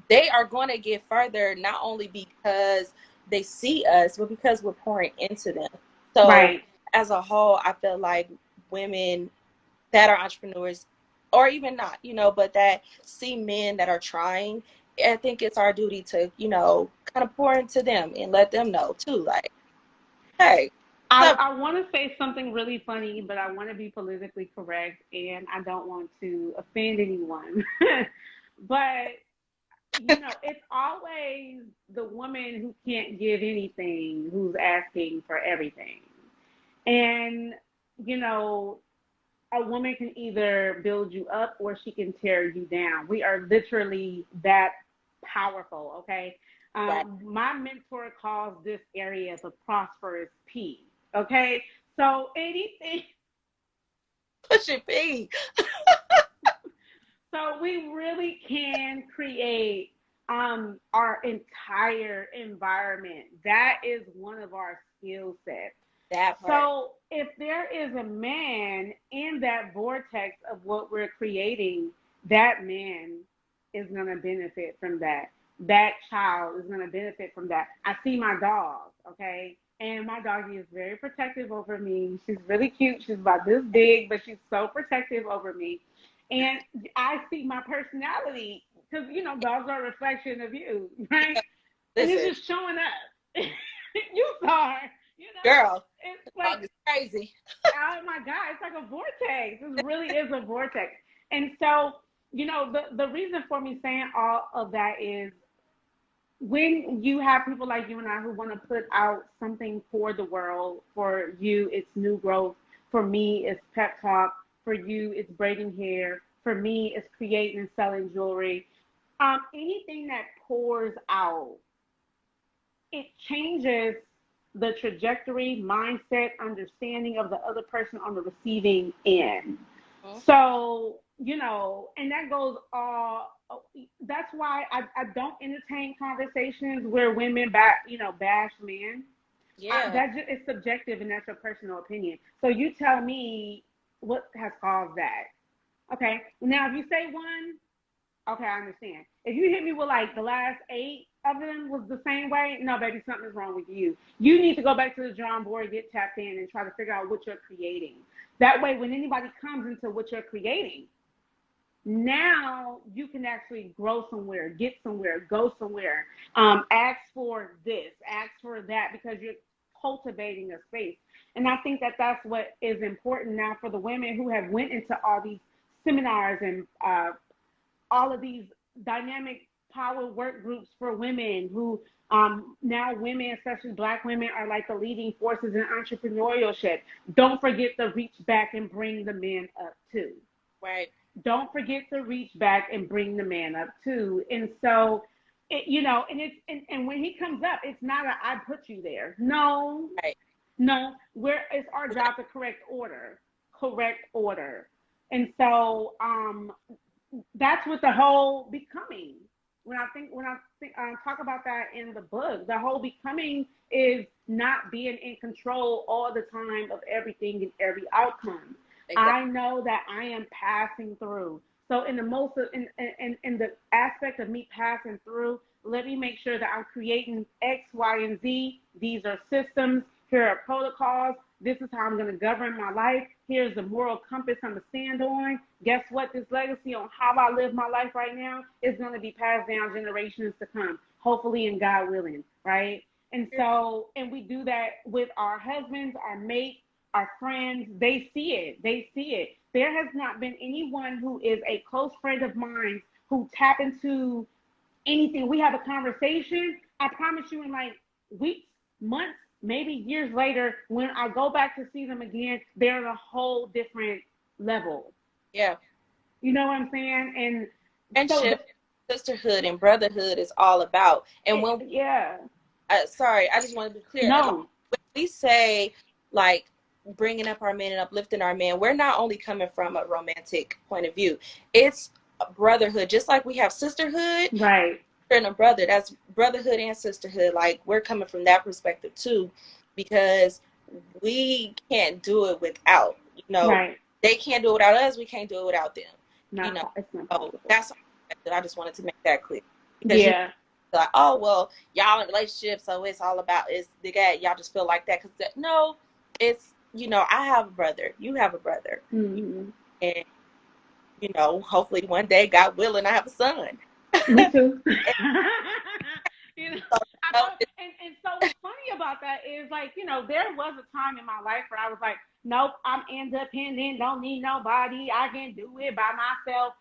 they are going to get further, not only because they see us, but because we're pouring into them. So Right. as a whole, I feel like women that are entrepreneurs, or even not, but that see men that are trying, I think it's our duty to, kind of pour into them and let them know too, like, hey, I, what's up? I want to say something really funny, but I want to be politically correct and I don't want to offend anyone. But, it's always the woman who can't give anything who's asking for everything. And, you know, a woman can either build you up or she can tear you down. We are literally that powerful, okay? Right. My mentor calls this area the prosperous P, okay? So anything, Push it, P. so we really can create our entire environment. That is one of our skill sets. That part. So if there is a man in that vortex of what we're creating, that man is going to benefit from that. That child is going to benefit from that. I see my dog, okay? And my doggie is very protective over me. She's really cute. She's about this big, but she's so protective over me. And I see my personality because, dogs are a reflection of you, right? And it's Listen, just showing up. You saw her, you know? girl, the It's like, dog is crazy. oh my God, it's like a vortex. This really is a vortex. And so, the reason for me saying all of that is when you have people like you and I who want to put out something for the world, for you, it's new growth. For me, it's pep talk. For you, it's braiding hair. For me, it's creating and selling jewelry. Anything that pours out, it changes. the trajectory, mindset, understanding of the other person on the receiving end. Mhm. So, and that goes all, that's why I don't entertain conversations where women bash men. Yeah. That just is subjective and that's your personal opinion. So you tell me what has caused that. Okay. Now, if you say one, okay, I understand. If you hit me with like the last 8 of them was the same way, no, baby, something's wrong with you. You need to go back to the drawing board, get tapped in, and try to figure out what you're creating. That way, when anybody comes into what you're creating, now you can actually grow somewhere, get somewhere, go somewhere. Ask for this, ask for that, because you're cultivating a space. And I think that that's what is important now for the women who have went into all these seminars and all of these dynamic power work groups for women who now women, especially black women, are like the leading forces in entrepreneurship. Don't forget to reach back and bring the men up too. Right. Don't forget to reach back and bring the man up too. And so, and and when he comes up, it's not a I put you there. No, Right. no. It's our job to correct order. And so, that's what the whole becoming. When I talk about that in the book, the whole becoming is not being in control all the time of everything and every outcome. Exactly. I know that I am passing through. So in the most in the aspect of me passing through, let me make sure that I'm creating X, Y, and Z. These are systems. Here are protocols. This is how I'm going to govern my life. Here's the moral compass I'm going to stand on. Guess what? This legacy on how I live my life right now is going to be passed down generations to come, hopefully, and God willing, right? And so, and we do that with our husbands, our mates, our friends. They see it. They see it. There has not been anyone who is a close friend of mine who tap into anything. We have a conversation. I promise you, in like weeks, months, maybe years later, when I go back to see them again, they're at a whole different level. Yeah. You know what I'm saying? And so, Friendship, sisterhood, and brotherhood is all about. And when yeah, sorry, I just want to be clear. Like, no, when we say like bringing up our men and uplifting our men, we're not only coming from a romantic point of view. It's a brotherhood, just like we have sisterhood right, and a brother. That's brotherhood and sisterhood. Like we're coming from that perspective too, because we can't do it without. right. They can't do it without us. We can't do it without them. Not, it's not So possible. that's I just wanted to make that clear because Yeah, like, oh well, y'all in a relationship, so it's all about it's the guy. Y'all just feel like that because no, it's I have a brother, you have a brother, mm-hmm. and hopefully one day, God willing, I have a son. Me too. And you know, so, I know, and so what's funny about that is like, there was a time in my life where I was like, nope, I'm independent, don't need nobody, I can do it by myself.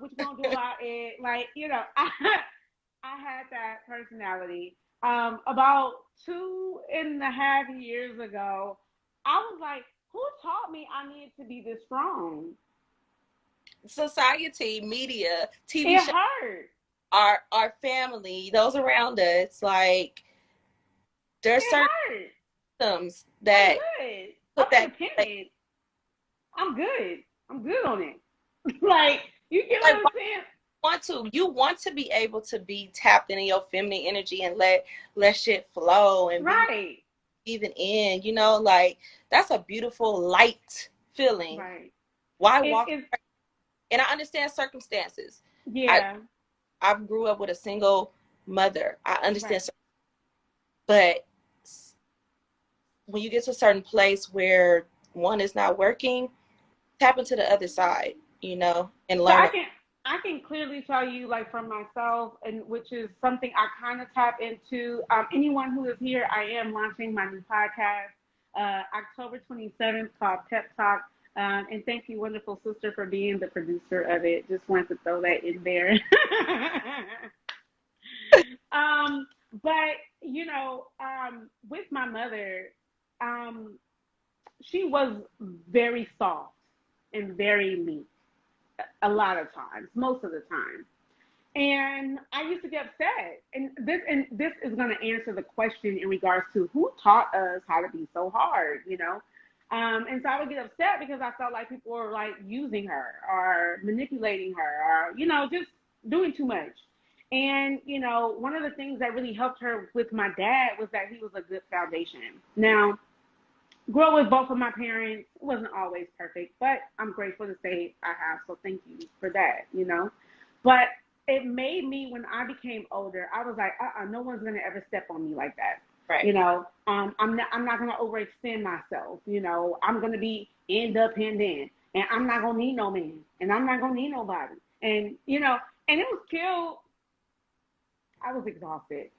What you gonna do about it? Like, I had that personality. About 2.5 years ago, I was like, who taught me I needed to be this strong? society, media, TV It shows, hurt. our family, those around us, like there's It certain hurt. systems I'm that good. put I'm that like, independent. I'm good. I'm good on it. Like, you get what like I'm saying? you want to be able to be tapped into your feminine energy and let shit flow and be Right. even in, like that's a beautiful light feeling. Right. Why It walk? is, And I understand circumstances. I yeah. I grew up with a single mother. I Right. understand, but when you get to a certain place where one is not working, tap into the other side, and So learn. I can clearly tell you, like, from myself, and which is something I kind of tap into. Anyone who is here, I am launching my new podcast, October 27th, called PepTalk. And thank you, wonderful sister, for being the producer of it. Just wanted to throw that in there. um, but with my mother, um, she was very soft and very meek a lot of times, most of the time. And I used to get upset. And this is going to answer the question in regards to who taught us how to be so hard, you know? And so I would get upset because I felt like people were like using her or manipulating her or, you know, just doing too much. And, you know, one of the things that really helped her with my dad was that he was a good foundation. Now, growing with both of my parents wasn't always perfect, but I'm grateful to say I have. So thank you for that, you know. But it made me, when I became older, I was like, no one's gonna ever step on me like that. Right. You know, I'm not gonna overextend myself. You know, I'm gonna be independent, and I'm not gonna need no man, and I'm not gonna need nobody. And you know, and it was killed. I was exhausted.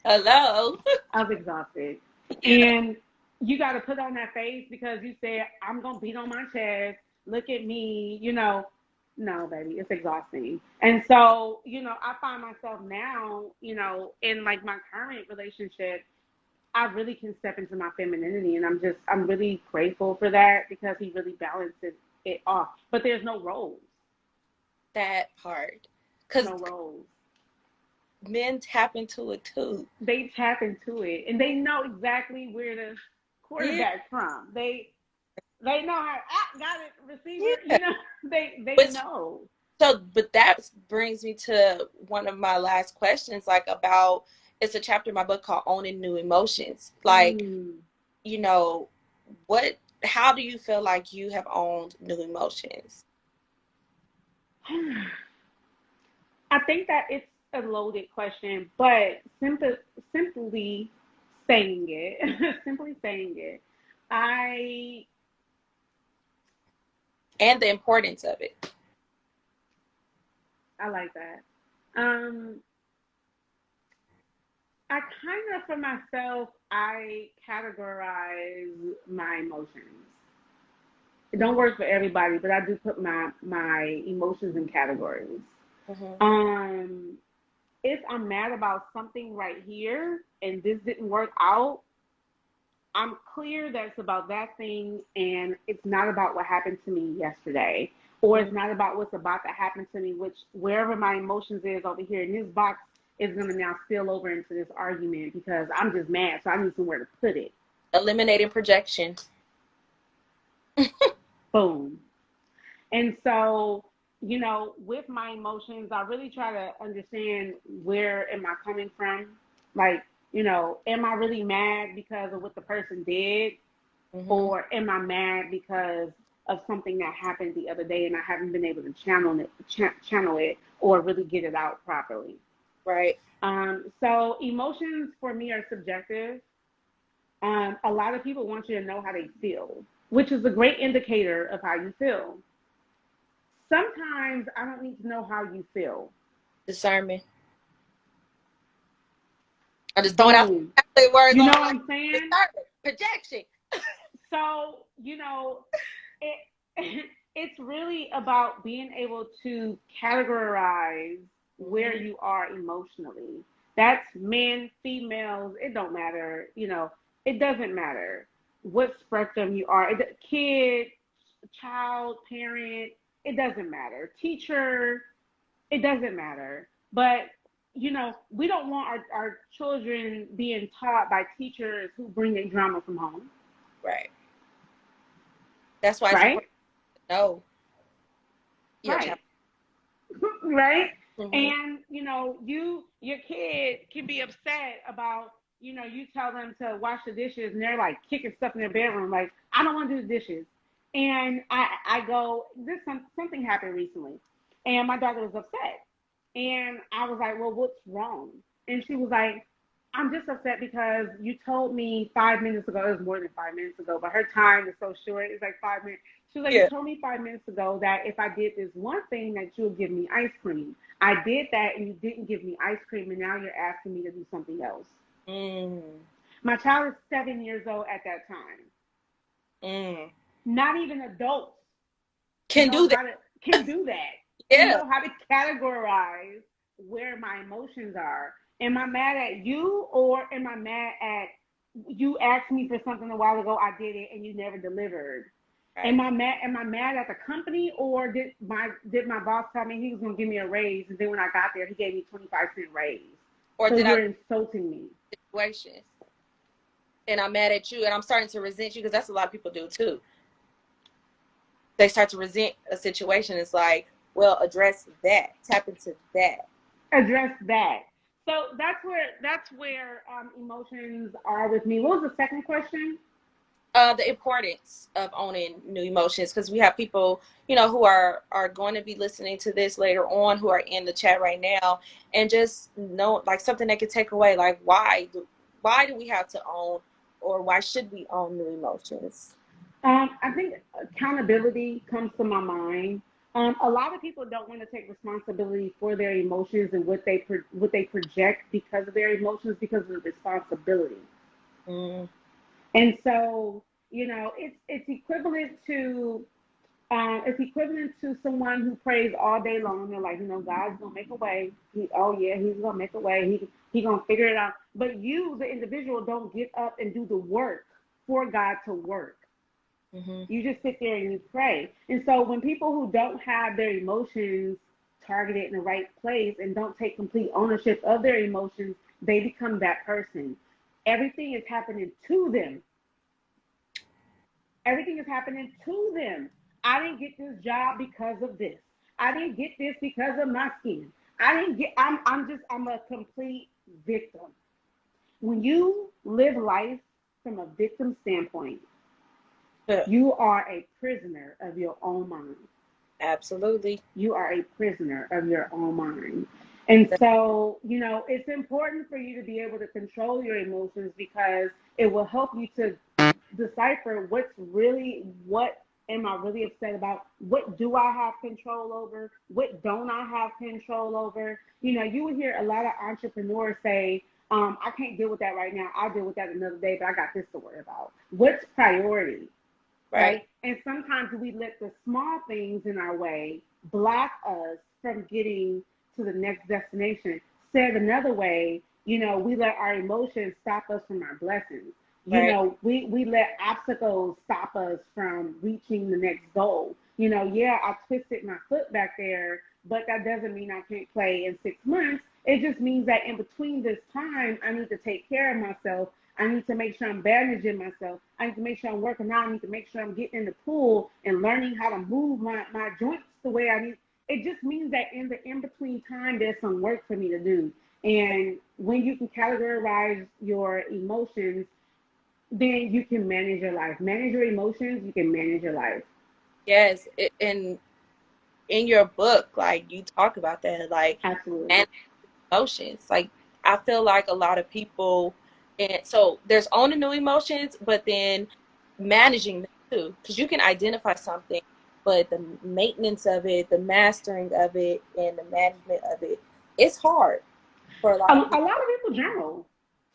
Hello. I was exhausted. Yeah. And you got to put on that face because you said, I'm going to beat on my chest. Look at me. You know, no, baby, it's exhausting. And so, you know, I find myself now, you know, in like my current relationship, I really can step into my femininity. And I'm really grateful for that because he really balances it off. But there's no roles. That part. Because No roles. men tap into it too. They tap into it and they know exactly where to Yeah. quarterback from. They know how got it receiver. Yeah. You know, they But know. but that brings me to one of my last questions, like about it's a chapter in my book called Owning New Emotions. Like, Mm. you know, how do you feel like you have owned new emotions? I think that it's a loaded question, but simply saying it, simply saying it, I And the importance of it. I like that. Um, I kind of for myself, I categorize my emotions. It don't work for everybody, but I do put my emotions in categories. Mm-hmm. Um, if I'm mad about something right here and this didn't work out, I'm clear that it's about that thing and it's not about what happened to me yesterday. Or Mm-hmm. it's not about what's about to happen to me, which wherever my emotions is over here in this box is gonna now spill over into this argument because I'm just mad, so I need somewhere to put it. Eliminating projection. Boom. And so, you know, with my emotions, I really try to understand where am I coming from? Like, you know, am I really mad because of what the person did? Mm-hmm. Or am I mad because of something that happened the other day and I haven't been able to channel it or really get it out properly? Right. So emotions for me are subjective. A lot of people want you to know how they feel, which is a great indicator of how you feel. Sometimes I don't need to know how you feel. Discernment. I just throwing out Boom. words You know on what like I'm saying? discernment, projection. So, you know, it it's really about being able to categorize where Mm-hmm. you are emotionally. That's men, females, it don't matter, you know, it doesn't matter what spectrum you are. Kid, child, parent, it doesn't matter. Teacher, it doesn't matter. But you know, we don't want our children being taught by teachers who bring in drama from home, Right. That's why it's right? important to know your child. Right. Right? Mm-hmm. And you know, your kid can be upset about, you know, you tell them to wash the dishes and they're like kicking stuff in their bedroom, like, I don't want to do the dishes. And I go, something happened recently. And my daughter was upset. And I was like, well, what's wrong? And she was like, I'm just upset because you told me 5 minutes ago, it was more than 5 minutes ago, but her time is so short. It's like 5 minutes. She was like, you Yeah. told me 5 minutes ago that if I did this one thing that you would give me ice cream. I did that and you didn't give me ice cream and now you're asking me to do something else. Mm. My child is 7 years old at that time. Mm. Not even adults Can know do that. how to can do that and Yeah. know how to categorize where my emotions are. Am I mad at you or am I mad at you asked me for something a while ago, I did it and you never delivered? Right. Am I mad at the company, or did my boss tell me he was gonna give me a raise, and then when I got there he gave me 25-cent raise? Or So did I you're insulting me. situations and I'm mad at you and I'm starting to resent you because that's a lot of people do too. They start to resent a situation. It's like, well, address that, tap into that. Address that. So that's where emotions are with me. What was the second question? The importance of owning new emotions, because we have people, you know, who are going to be listening to this later on, who are in the chat right now, and just know like something they could take away, like why do we have to own, or why should we own new emotions? I think accountability comes to my mind. A lot of people don't want to take responsibility for their emotions and what they project because of their emotions, because of the responsibility. Mm, And so, it's equivalent to someone who prays all day long. They're like, God's gonna make a way. Oh yeah, He's gonna make a way. He gonna figure it out. But you, the individual, don't get up and do the work for God to work. mm-hmm. You just sit there and you pray. And so when people who don't have their emotions targeted in the right place and don't take complete ownership of their emotions, they become that person. Everything is happening to them. Everything is happening to them. I didn't get this job because of this. I didn't get this because of my skin. I didn't get I'm a complete victim. When you live life from a victim standpoint, Yeah, you are a prisoner of your own mind. absolutely. You are a prisoner of your own mind. And so, it's important for you to be able to control your emotions, because it will help you to decipher what am I really upset about? What do I have control over? What don't I have control over? You would hear a lot of entrepreneurs say, I can't deal with that right now. I'll deal with that another day, but I got this to worry about. What's priority? Right. Right? And sometimes we let the small things in our way block us from getting to the next destination. Said another way, we let our emotions stop us from our blessings. Right. We let obstacles stop us from reaching the next goal. Yeah, I twisted my foot back there, but that doesn't mean I can't play in 6 months. It just means that in between this time, I need to take care of myself. I need to make sure I'm bandaging myself. I need to make sure I'm working out. I need to make sure I'm getting in the pool and learning how to move my joints the way I need. It just means that in the in between time, there's some work for me to do. And when you can categorize your emotions, then you can manage your life. Manage your emotions, you can manage your life. Yes, and in your book, like you talk about that, like Absolutely. and emotions. Like I feel like a lot of people, and so there's owning new emotions, but then managing them too, because you can identify something, but the maintenance of it, the mastering of it, and the management of it, it's hard for a A lot of lot people. of people journal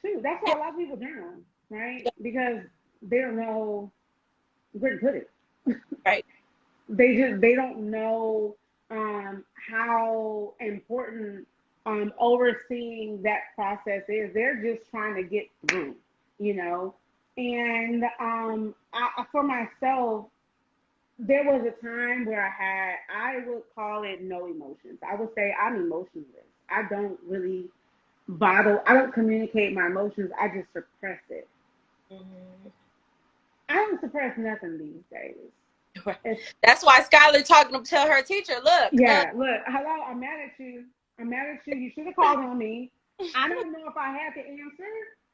too. That's Yeah, why a lot of people journal, right? Because they don't know where to put it. right, They don't know how important overseeing that process is. They're just trying to get through, you know. And for myself, there was a time where I would call it no emotions. I would say I'm emotionless. I don't really bottle. I don't communicate my emotions. I just suppress it. hmm I don't suppress nothing these days. right. It's That's why Skylar talking to tell her teacher, look, Yeah, look, hello, I'm mad at you. I'm mad at you. You should have called on me. I don't know if I had the answer,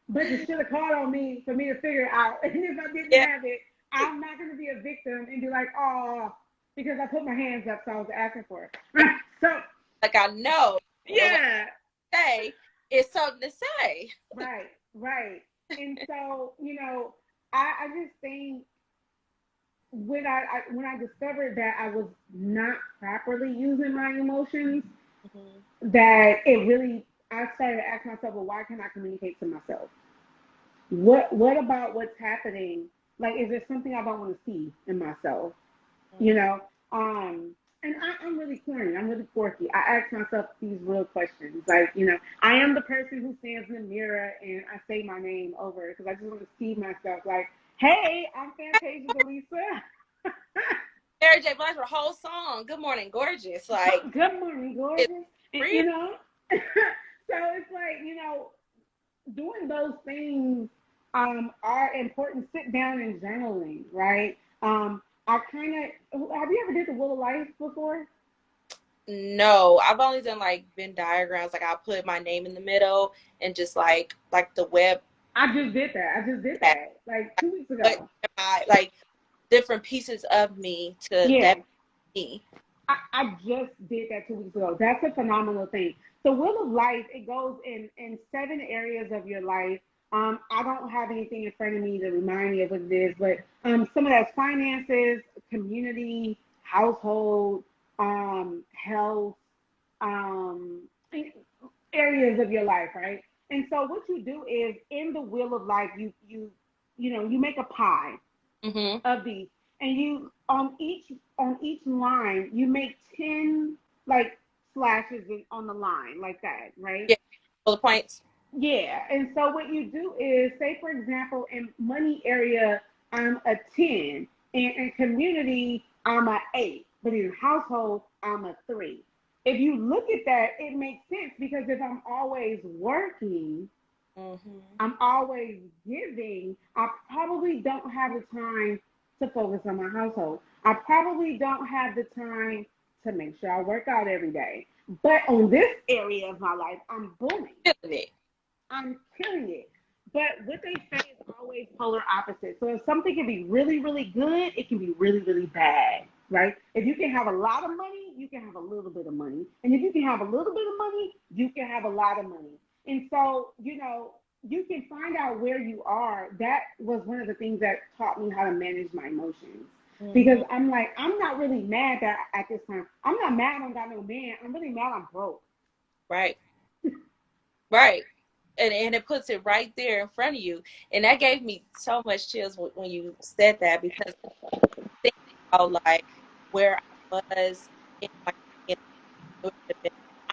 but you should have called on me for me to figure it out. And if I didn't yeah, have it, I'm not going to be a victim and be like, oh, because I put my hands up, so I was asking for it. So, like I know, and what yeah, I say is something to say. right, right. And so, I just think when I discovered that I was not properly using my emotions, hmm that it really I started to ask myself, well, why can't I communicate to myself? What about what's happening? Like, is there something I don't want to see in myself? You know? And I'm really corny. I'm really quirky. I ask myself these real questions. Like, I am the person who stands in the mirror and I say my name over because I just want to see myself. Like, hey, I'm Fantasia DeLisa. Mary J. Blige, her whole song, Good Morning Gorgeous. Like, Good morning, it's gorgeous. And, real. so it's like, doing those things are important. Sit down and journaling, right? I kind of have you ever did the Wheel of Life before? No, I've only done like Venn diagrams. Like, I'll put my name in the middle and just like the web. I just did that. I just did Like, that like 2 weeks what ago. am I, like different pieces of me to Yeah, that me. I just did that 2 weeks ago. That's a phenomenal thing. The Wheel of Life, it goes in 7 areas of your life. I don't have anything in front of me to remind me of what it is, but some of that's finances, community, household, health, um, areas of your life, right? And so what you do is in the Wheel of Life, you make a pie Mm-hmm. of these, and you on each line you make 10 like slashes on the line like that, right? Yeah, bullet points. Yeah. And so what you do is, say for example, in money area I'm a 10, in community I'm a 8, but in household I'm a 3. If you look at that, it makes sense, because if I'm always working, Mm-hmm. I'm always giving, I probably don't have the time to focus on my household. I probably don't have the time to make sure I work out every day. But on this area of my life, I'm booming. Feeling it. I'm killing it. But what they say is always polar opposite. So if something can be really, really good, it can be really, really bad, right? If you can have a lot of money, you can have a little bit of money. And if you can have a little bit of money, you can have a lot of money. And so, you can find out where you are. That was one of the things that taught me how to manage my emotions. Because Mm-hmm. I'm like, I'm not really mad that at this time. I'm not mad I don't got no man. I'm really mad I'm broke. Right. Right. And it puts it right there in front of you. And that gave me so much chills when you said that, because thinking about like where I was in my in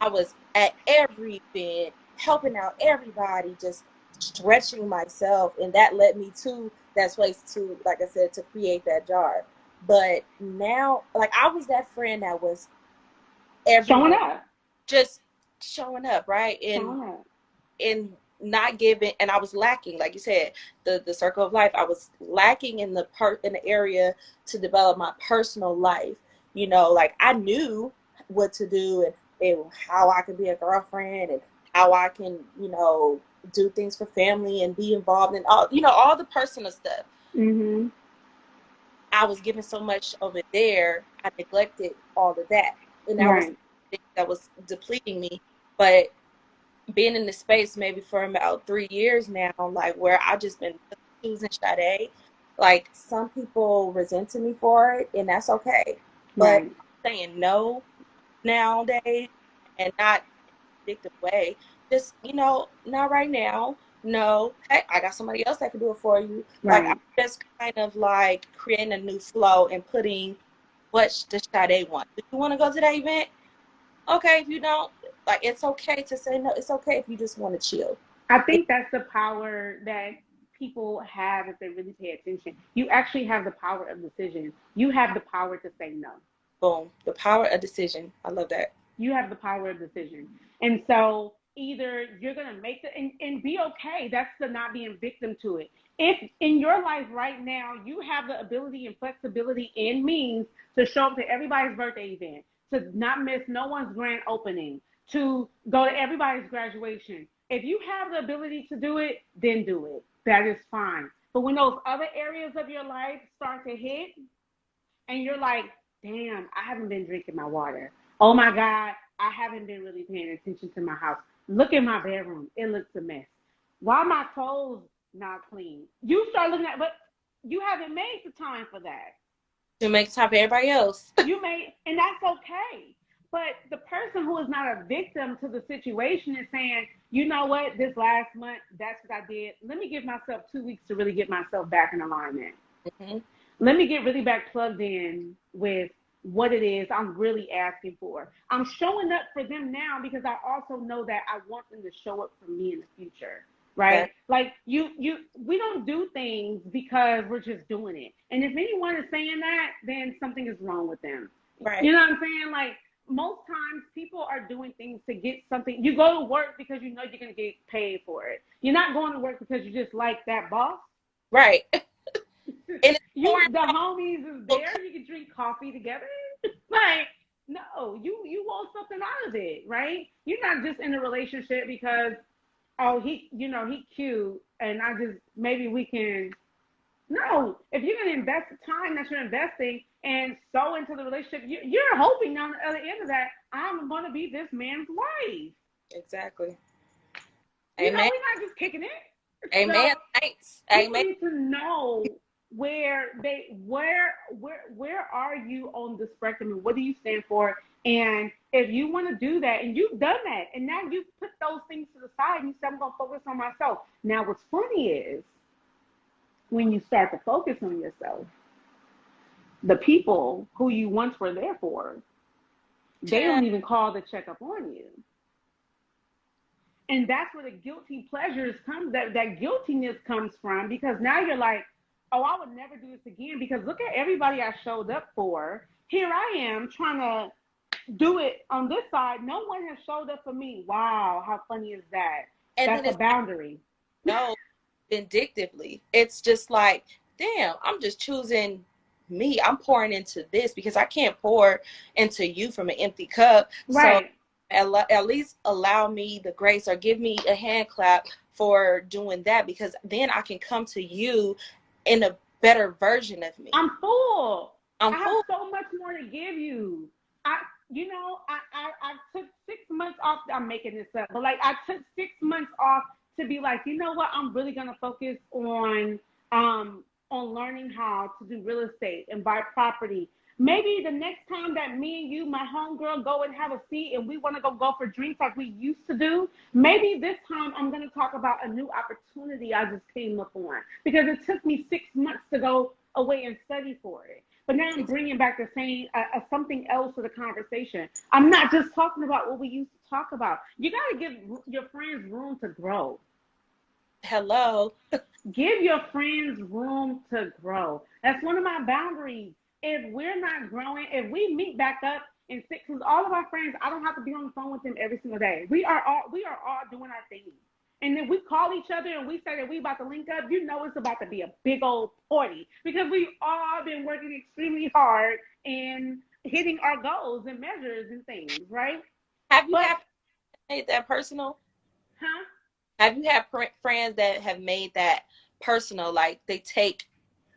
I was at every event, helping out everybody, just stretching myself, and that led me to that place to, like I said, to create that jar. But now, like, I was that friend that was Showing everywhere, up. just showing up, right? And Showing up. not giving, and I was lacking, like you said, the circle of life. I was lacking in the area to develop my personal life. Like, I knew what to do, and how I can be a girlfriend, and how I can, do things for family and be involved in all the personal stuff. Mm-hmm. I was given so much of it there, I neglected all of that, and that was Right. that was depleting me. But being in the space maybe for about 3 years now, like, where I just been choosing Sade, like, some people resented me for it, and that's okay. But Right. saying no nowadays, and not in a addictive way, just, not right now. No, hey, I got somebody else that can do it for you. Like, I'm Right. just kind of like creating a new flow and putting what does Sade want. Do you want to go to that event? Okay, if you don't, like, it's okay to say no. It's okay if you just want to chill. I It, think that's the power that people have if they really pay attention. You actually have the power of decision. You have the power to say no. boom, the power of decision. I love that. You have the power of decision. And so either you're going to make the, and be okay. That's the not being victim to it. If in your life right now, you have the ability and flexibility and means to show up to everybody's birthday event, to not miss no one's grand opening, to go to everybody's graduation. If you have the ability to do it, then do it. That is fine. But when those other areas of your life start to hit, and you're like, damn, I haven't been drinking my water. Oh my God, I haven't been really paying attention to my house. Look at my bedroom. It looks a mess. Why are my clothes not clean? You start looking at, but you haven't made the time for that. To make time for everybody else. You may, and that's okay. But the person who is not a victim to the situation is saying, you know what, this last month, that's what I did. Let me give myself 2 weeks to really get myself back in alignment. Hmm. Let me get really back plugged in with what it is I'm really asking for. I'm showing up for them now because I also know that I want them to show up for me in the future, right? Like we don't do things because we're just doing it. And if anyone is saying that, then something is wrong with them. Right. You know what I'm saying? Like most times people are doing things to get something. You go to work because you know you're going to get paid for it. You're not going to work because you just like that boss. Right. And The homies is there. You can drink coffee together. Like, no, you want something out of it, right? You're not just in a relationship because he cute and I just maybe we can. No, if you're gonna invest the time that you're investing and so into the relationship, you're hoping on the other end of that I'm gonna be this man's wife. exactly. You know, Amen. we're not just kicking it. So Amen. Thanks. people Amen. need to know where are you on the spectrum and what do you stand for? And if you want to do that and you've done that and now you put those things to the side and you say, I'm gonna focus on myself. Now what's funny is when you start to focus on yourself, the people who you once were there for, they don't even call to check up on you. And that's where the guilty pleasures come, that guiltiness comes from, because now you're like, oh, I would never do this again because look at everybody I showed up for. Here I am trying to do it on this side. No one has showed up for me. Wow, how funny is that? And then That's a it's boundary. no, vindictively. It's just like, damn, I'm just choosing me. I'm pouring into this because I can't pour into you from an empty cup. So Right. at least allow me the grace or give me a hand clap for doing that, because then I can come to you in a better version of me. I'm full. I'm I have full. so much more to give you. I took 6 months off. I'm making this up, but like I took 6 months off to be like, you know what? I'm really gonna focus on learning how to do real estate and buy property. Maybe the next time that me and you, my homegirl, go and have a seat and we want to go for drinks like we used to do, maybe this time I'm going to talk about a new opportunity I just came up on because it took me 6 months to go away and study for it. But now I'm bringing back the same something else to the conversation. I'm not just talking about what we used to talk about. You got to give your friends room to grow. Hello. Give your friends room to grow. That's one of my boundaries. If we're not growing, if we meet back up in 6 months, all of our friends, I don't have to be on the phone with them every single day. We are all doing our thing. And then we call each other and we say that we about to link up, you know it's about to be a big old party because we've all been working extremely hard and hitting our goals and measures and things, right? Have you But had made that personal? huh? Have you had friends that have made that personal? Like they take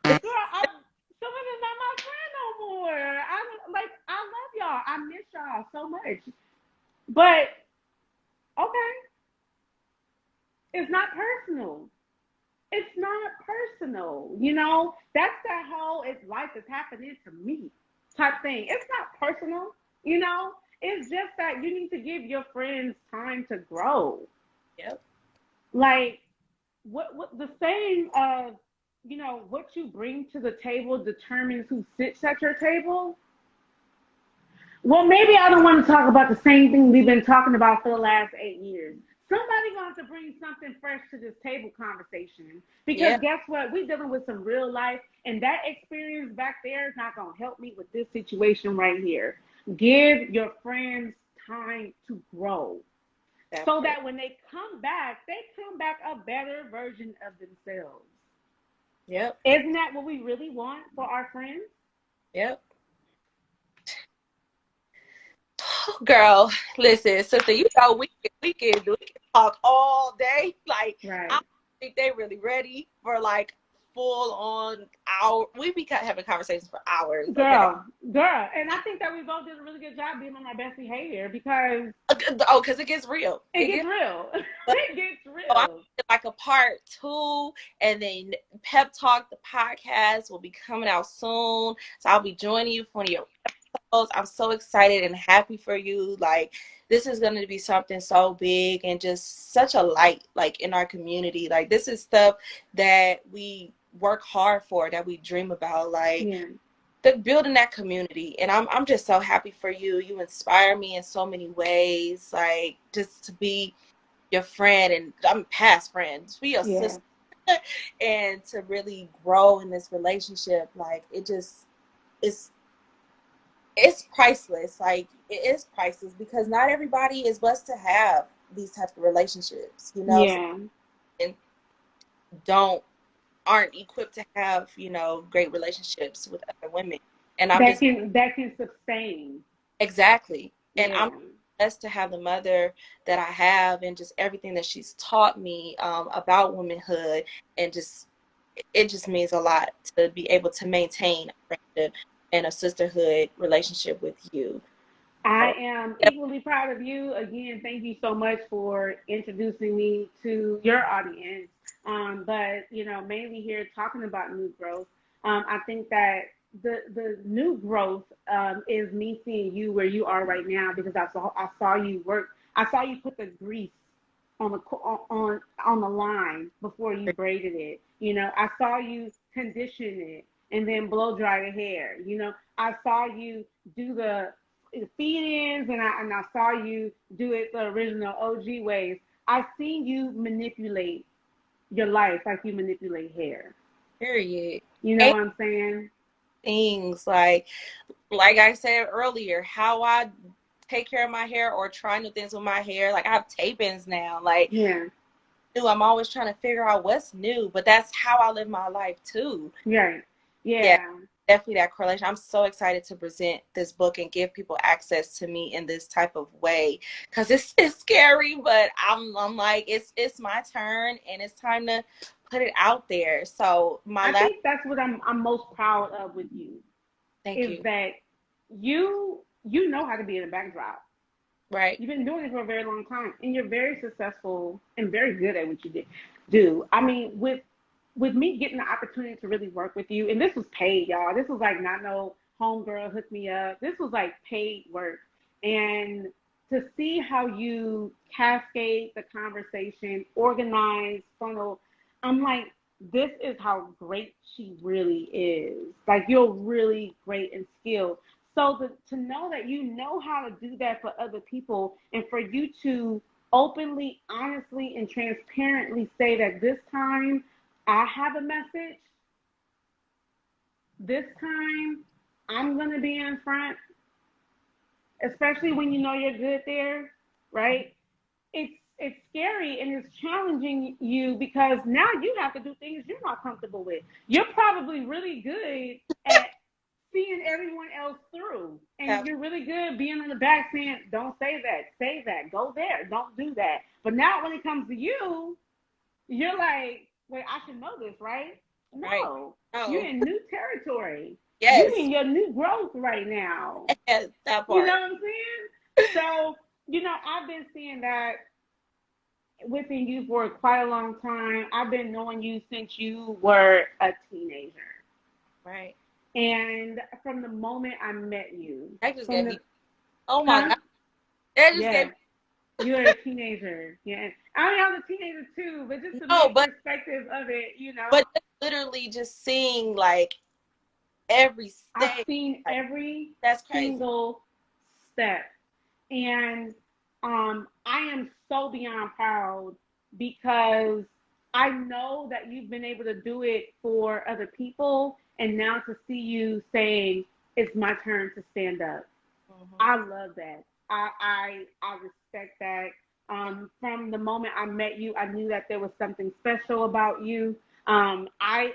Girl, some of them not my friend no more. I love y'all. I miss y'all so much. But okay, it's not personal. It's not personal. That's that whole it's life is happening to me type thing. It's not personal. It's just that you need to give your friends time to grow. yep. Like what the saying of what you bring to the table determines who sits at your table. Well, maybe I don't want to talk about the same thing we've been talking about for the last 8 years. Somebody going to bring something fresh to this table conversation because Yeah. guess what? We're dealing with some real life, and that experience back there is not going to help me with this situation right here. Give your friends time to grow That so part. that when they come back a better version of themselves. Yep. Isn't that what we really want for our friends? Yep. Girl, listen, sister, we can talk all day. Like I Right. don't think they really ready for like full on hour. We be having conversations for hours. Okay. Girl, and I think that we both did a really good job being on our best behavior because Oh, because it gets real. it It gets gets real. real. It gets So I'm real. like a part two, and then Pep Talk, the podcast, will be coming out soon. So I'll be joining you for one of your episodes. I'm so excited and happy for you. Like this is going to be something so big and just such a light, like in our community. Like this is stuff that we work hard for, that we dream about. Like Yeah. the building that community, and I'm just so happy for you. You inspire me in so many ways. Like just to be your friend, and I'm past friends, be your Yeah. sister, and to really grow in this relationship, like it's it's priceless. Like it is priceless because not everybody is blessed to have these types of relationships, you know, Yeah. and don't aren't equipped to have, you know, great relationships with other women. And I'm just That can sustain. exactly. And I'm Yeah. blessed to have the mother that I have and just everything that she's taught me about womanhood, and just it just means a lot to be able to maintain a friendship and a sisterhood relationship with you. I So, am yep, equally proud of you. Again, thank you so much for introducing me to your audience. But mainly here talking about new growth. I think that the new growth is me seeing you where you are right now because I saw you work. I saw you put the grease on the line before you braided it. I saw you condition it and then blow dry the hair. I saw you do the feed-ins, and I saw you do it the original OG ways. I've seen you manipulate your life like you manipulate hair. period. You know And what I'm saying? things like I said earlier, how I take care of my hair or try new things with my hair. Like I have tape-ins now. Like Yeah. new, I'm always trying to figure out what's new, but that's how I live my life too. Right. Yeah, Yeah. definitely that correlation. I'm so excited to present this book and give people access to me in this type of way because it's scary, but I'm like it's my turn and it's time to put it out there. So my I last, think that's what I'm most proud of with you thank is you. that you know how to be in the backdrop. Right. You've been doing it for a very long time, and you're very successful and very good at what you do. I mean, with me getting the opportunity to really work with you, and this was paid, y'all. This was like not no homegirl hooked me up. This was like paid work, and to see how you cascade the conversation, organize, funnel, I'm like, this is how great she really is. Like you're really great and skilled. So to know that you know how to do that for other people, and for you to openly, honestly, and transparently say that this time I have a message, this time I'm going to be in front, especially when you know you're good there, right? It's scary and it's challenging you because now you have to do things you're not comfortable with. You're probably really good at seeing everyone else through. And Ab- you're really good being on the back saying, don't say that, go there, don't do that. But now when it comes to you, you're like, wait, I should know this, right? right. No, you're Oh, in new territory. You yes. in your new growth right now. Yes, that You know part. what I'm saying? So, I've been seeing that within you for quite a long time. I've been knowing you since you were a teenager. Right. And from the moment I met you, That just from gave the, me, oh my huh? God. That just gave Yeah, you were a teenager. Yeah. I mean, I was a teenager too, but just me, to no, make but perspective of it. but just literally just seeing like every I've stage, seen like every that's crazy. single step. And I am so beyond proud because I know that you've been able to do it for other people. And now to see you saying, it's my turn to stand up. Hmm. I love that. I respect that. From the moment I met you, I knew that there was something special about you. I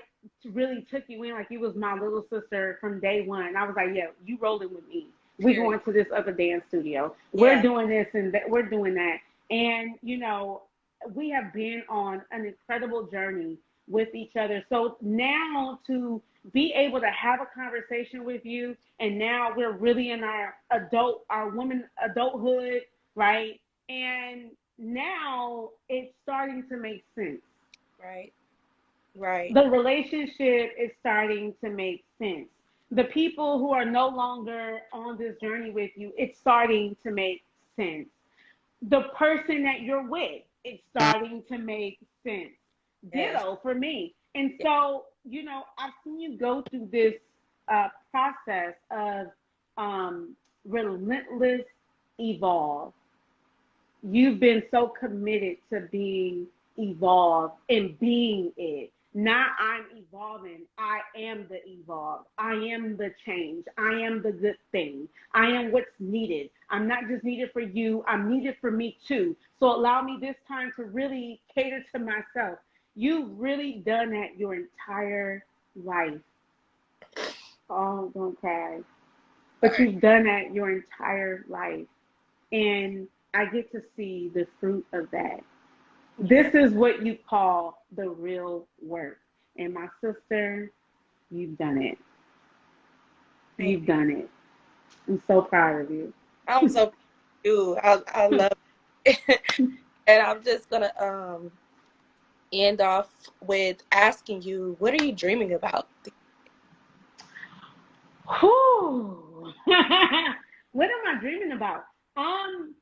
really took you in like you was my little sister from day one. I was like, yeah, you rolling with me. We Period. going to this other dance studio. We're Yeah. doing this and that. We're doing that. And we have been on an incredible journey with each other. So now to be able to have a conversation with you, and now we're really in our woman adulthood, right? And now it's starting to make sense. Right. Right. The relationship is starting to make sense. The people who are no longer on this journey with you, it's starting to make sense. The person that you're with, it's starting to make sense. Yes. Ditto for me. And Yeah. so, I've seen you go through this process of relentless evolve. you've been so committed to being evolved and being it. Not I'm evolving. I am the evolved. I am the change. I am the good thing. I am what's needed. I'm not just needed for you. I'm needed for me too. So allow me this time to really cater to myself. You've really done that your entire life. Oh, don't cry. But Sorry. you've done that your entire life. And I get to see the fruit of that. Yeah. This is what you call the real work. And my sister, you've done it. Thank You've done it. I'm so proud of you. I'm so proud of you. I love it. And I'm just gonna end off with asking you, what are you dreaming about? Whew. What am I dreaming about? Um,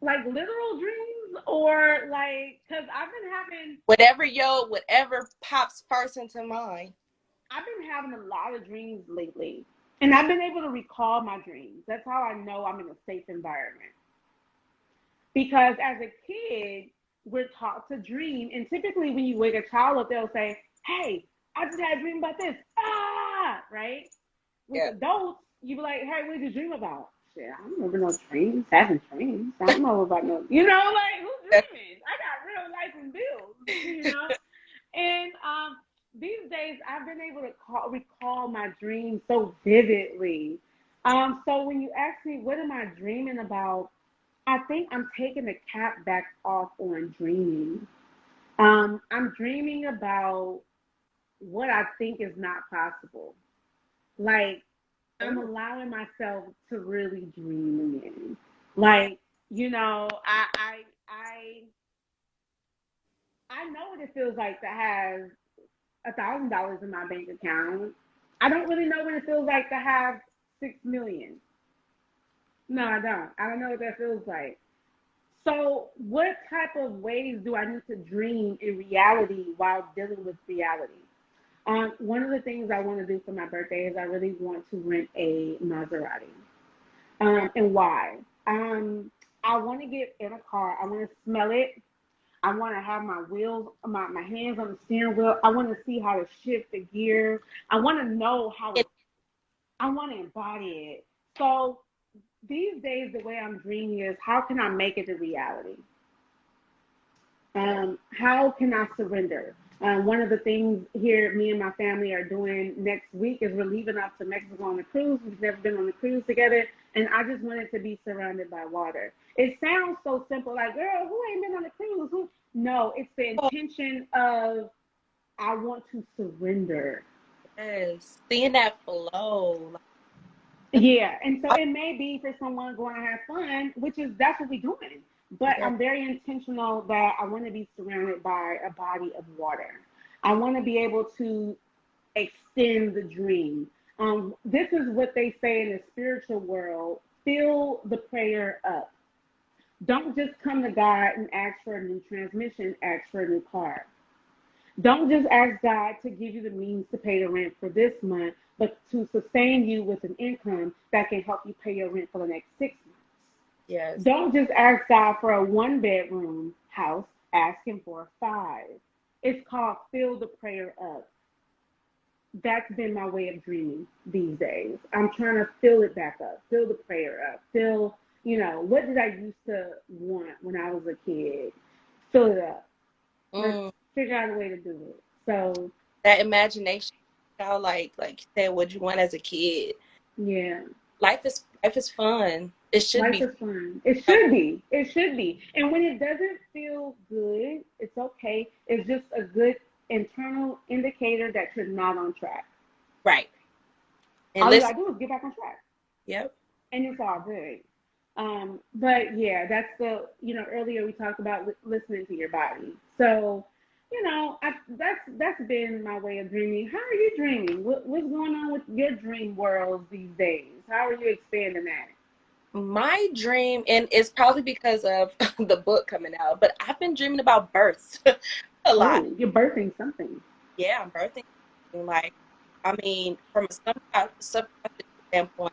like literal dreams or like, cause Whatever pops first into mind. I've been having a lot of dreams lately, and I've been able to recall my dreams. That's how I know I'm in a safe environment. Because as a kid, we're taught to dream, and typically when you wake a child up, they'll say, "Hey, I just had a dream about this." Ah, right. With Yeah. adults, you be like, "Hey, what did you dream about?" Shit, I don't remember no dreams, having dreams. I don't know about no, like who's dreaming? I got real life and bills. And these days, I've been able to recall my dreams so vividly. So when you ask me, what am I dreaming about? I think I'm taking the cap back off on dreaming. I'm dreaming about what I think is not possible. Like I'm Ooh. allowing myself to really dream again. Like I know what it feels like to have $1,000 in my bank account. I don't really know what it feels like to have 6 million. No, I don't. I don't know what that feels like. So, what type of ways do I need to dream in reality while dealing with reality? One of the things I want to do for my birthday is I really want to rent a Maserati. And why? I want to get in a car. I want to smell it. I want to have my wheels, my hands on the steering wheel. I want to see how to shift the gears. I want to know how to, I want to embody it. So these days, the way I'm dreaming is how can I make it a reality? How can I surrender? One of the things here, me and my family are doing next week is we're leaving up to Mexico on a cruise. We've never been on a cruise together, and I just wanted to be surrounded by water. It sounds so simple, like, girl, who ain't been on a cruise? Who? No, it's the Oh, intention of I want to surrender. yes. Seeing that flow. Yeah, and so it may be for someone going to have fun, which is that's what we're doing. But Yeah. I'm very intentional that I want to be surrounded by a body of water. I want to be able to extend the dream. This is what they say in the spiritual world: fill the prayer up. Don't just come to God and ask for a new transmission, ask for a new car. Don't just ask God to give you the means to pay the rent for this month, but to sustain you with an income that can help you pay your rent for the next 6 months. Yes. Don't just ask God for a 1 bedroom house, ask Him for a five. It's called fill the prayer up. That's been my way of dreaming these days. I'm trying to fill it back up, fill the prayer up, what did I used to want when I was a kid? Fill it up. Let's Mm, figure out a way to do it. So, that imagination, like you said, what you want as a kid. yeah, Life is fun. It should life be is fun. It should be. It should be. And when it doesn't feel good, it's okay. It's just a good internal indicator that you're not on track. right. And All you listen, gotta do is get back on track, yep. and it's all good. But yeah, that's earlier we talked about listening to your body. So, that's been my way of dreaming. How are you dreaming? What's going on with your dream worlds these days? How are you expanding that? My dream, and it's probably because of the book coming out, but I've been dreaming about births a lot. Oh, you're birthing something. Yeah, I'm birthing. Like, I mean, from a subconscious standpoint.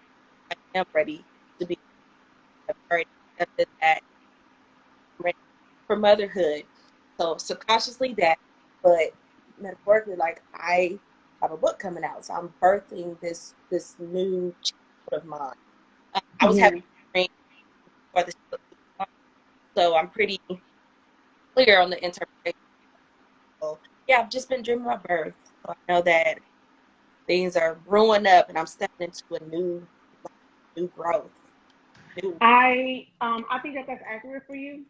am ready to be already accepted that I'm ready for motherhood. So subconsciously that, but metaphorically, like I have a book coming out, so I'm birthing this new child of mine. I was having Yeah. a dream for this book, so I'm pretty clear on the interpretation. So, yeah, I've just been dreaming about birth, so I know that things are brewing up, and I'm stepping into a new growth. New, I think that that's accurate for you.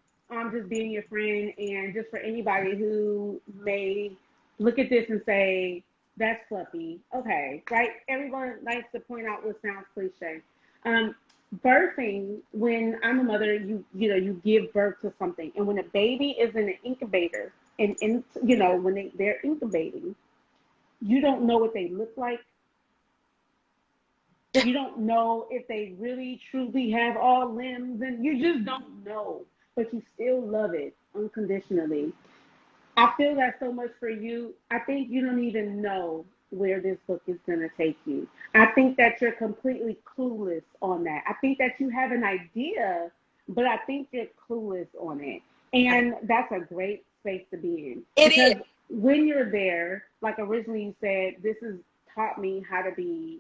Just being your friend, and just for anybody who may look at this and say that's fluffy. Okay, right? Everyone likes to point out what sounds cliche. Um, Birthing, when I'm a mother, you give birth to something, and when a baby is in an incubator, and when they're incubating, you don't know what they look like. You don't know if they really truly have all limbs, and you just don't know, but you still love it unconditionally. I feel that so much for you. I think you don't even know where this book is going to take you. I think that you're completely clueless on that. I think that you have an idea, but I think you're clueless on it. And that's a great space to be in, it is. because when you're there, like originally you said, this has taught me how to be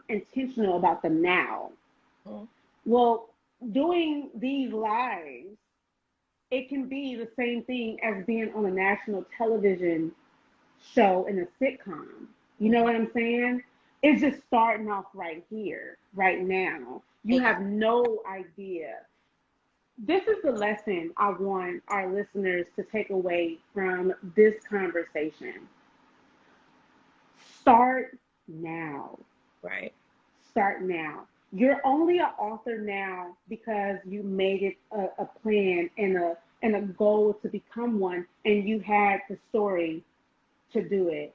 intentional about the now. Mm-hmm. Well, doing these lives, it can be the same thing as being on a national television show in a sitcom. You know what I'm saying? It's just starting off right here, right now. You have no idea. This is the lesson I want our listeners to take away from this conversation. Start now. Right. Start now. You're only an author now because you made it a plan and a goal to become one, and you had the story to do it.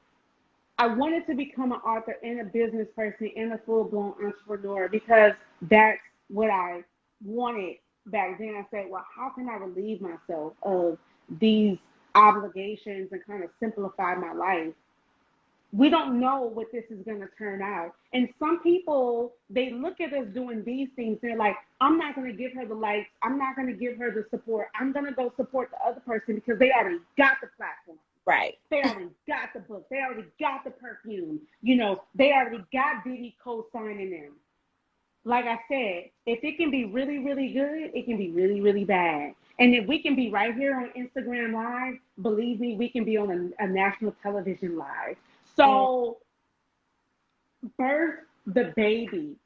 I wanted to become an author and a business person and a full blown entrepreneur because that's what I wanted back then. I said, well, how can I relieve myself of these obligations and kind of simplify my life? We don't know what this is going to turn out. And some people, they look at us doing these things. They're like, I'm not going to give her the likes. I'm not going to give her the support. I'm going to go support the other person because they already got the platform. Right. They already got the book. They already got the perfume. They already got Diddy co-signing them. Like I said, if it can be really, really good, it can be really, really bad. And if we can be right here on Instagram Live, believe me, we can be on a national television live. So birth the baby.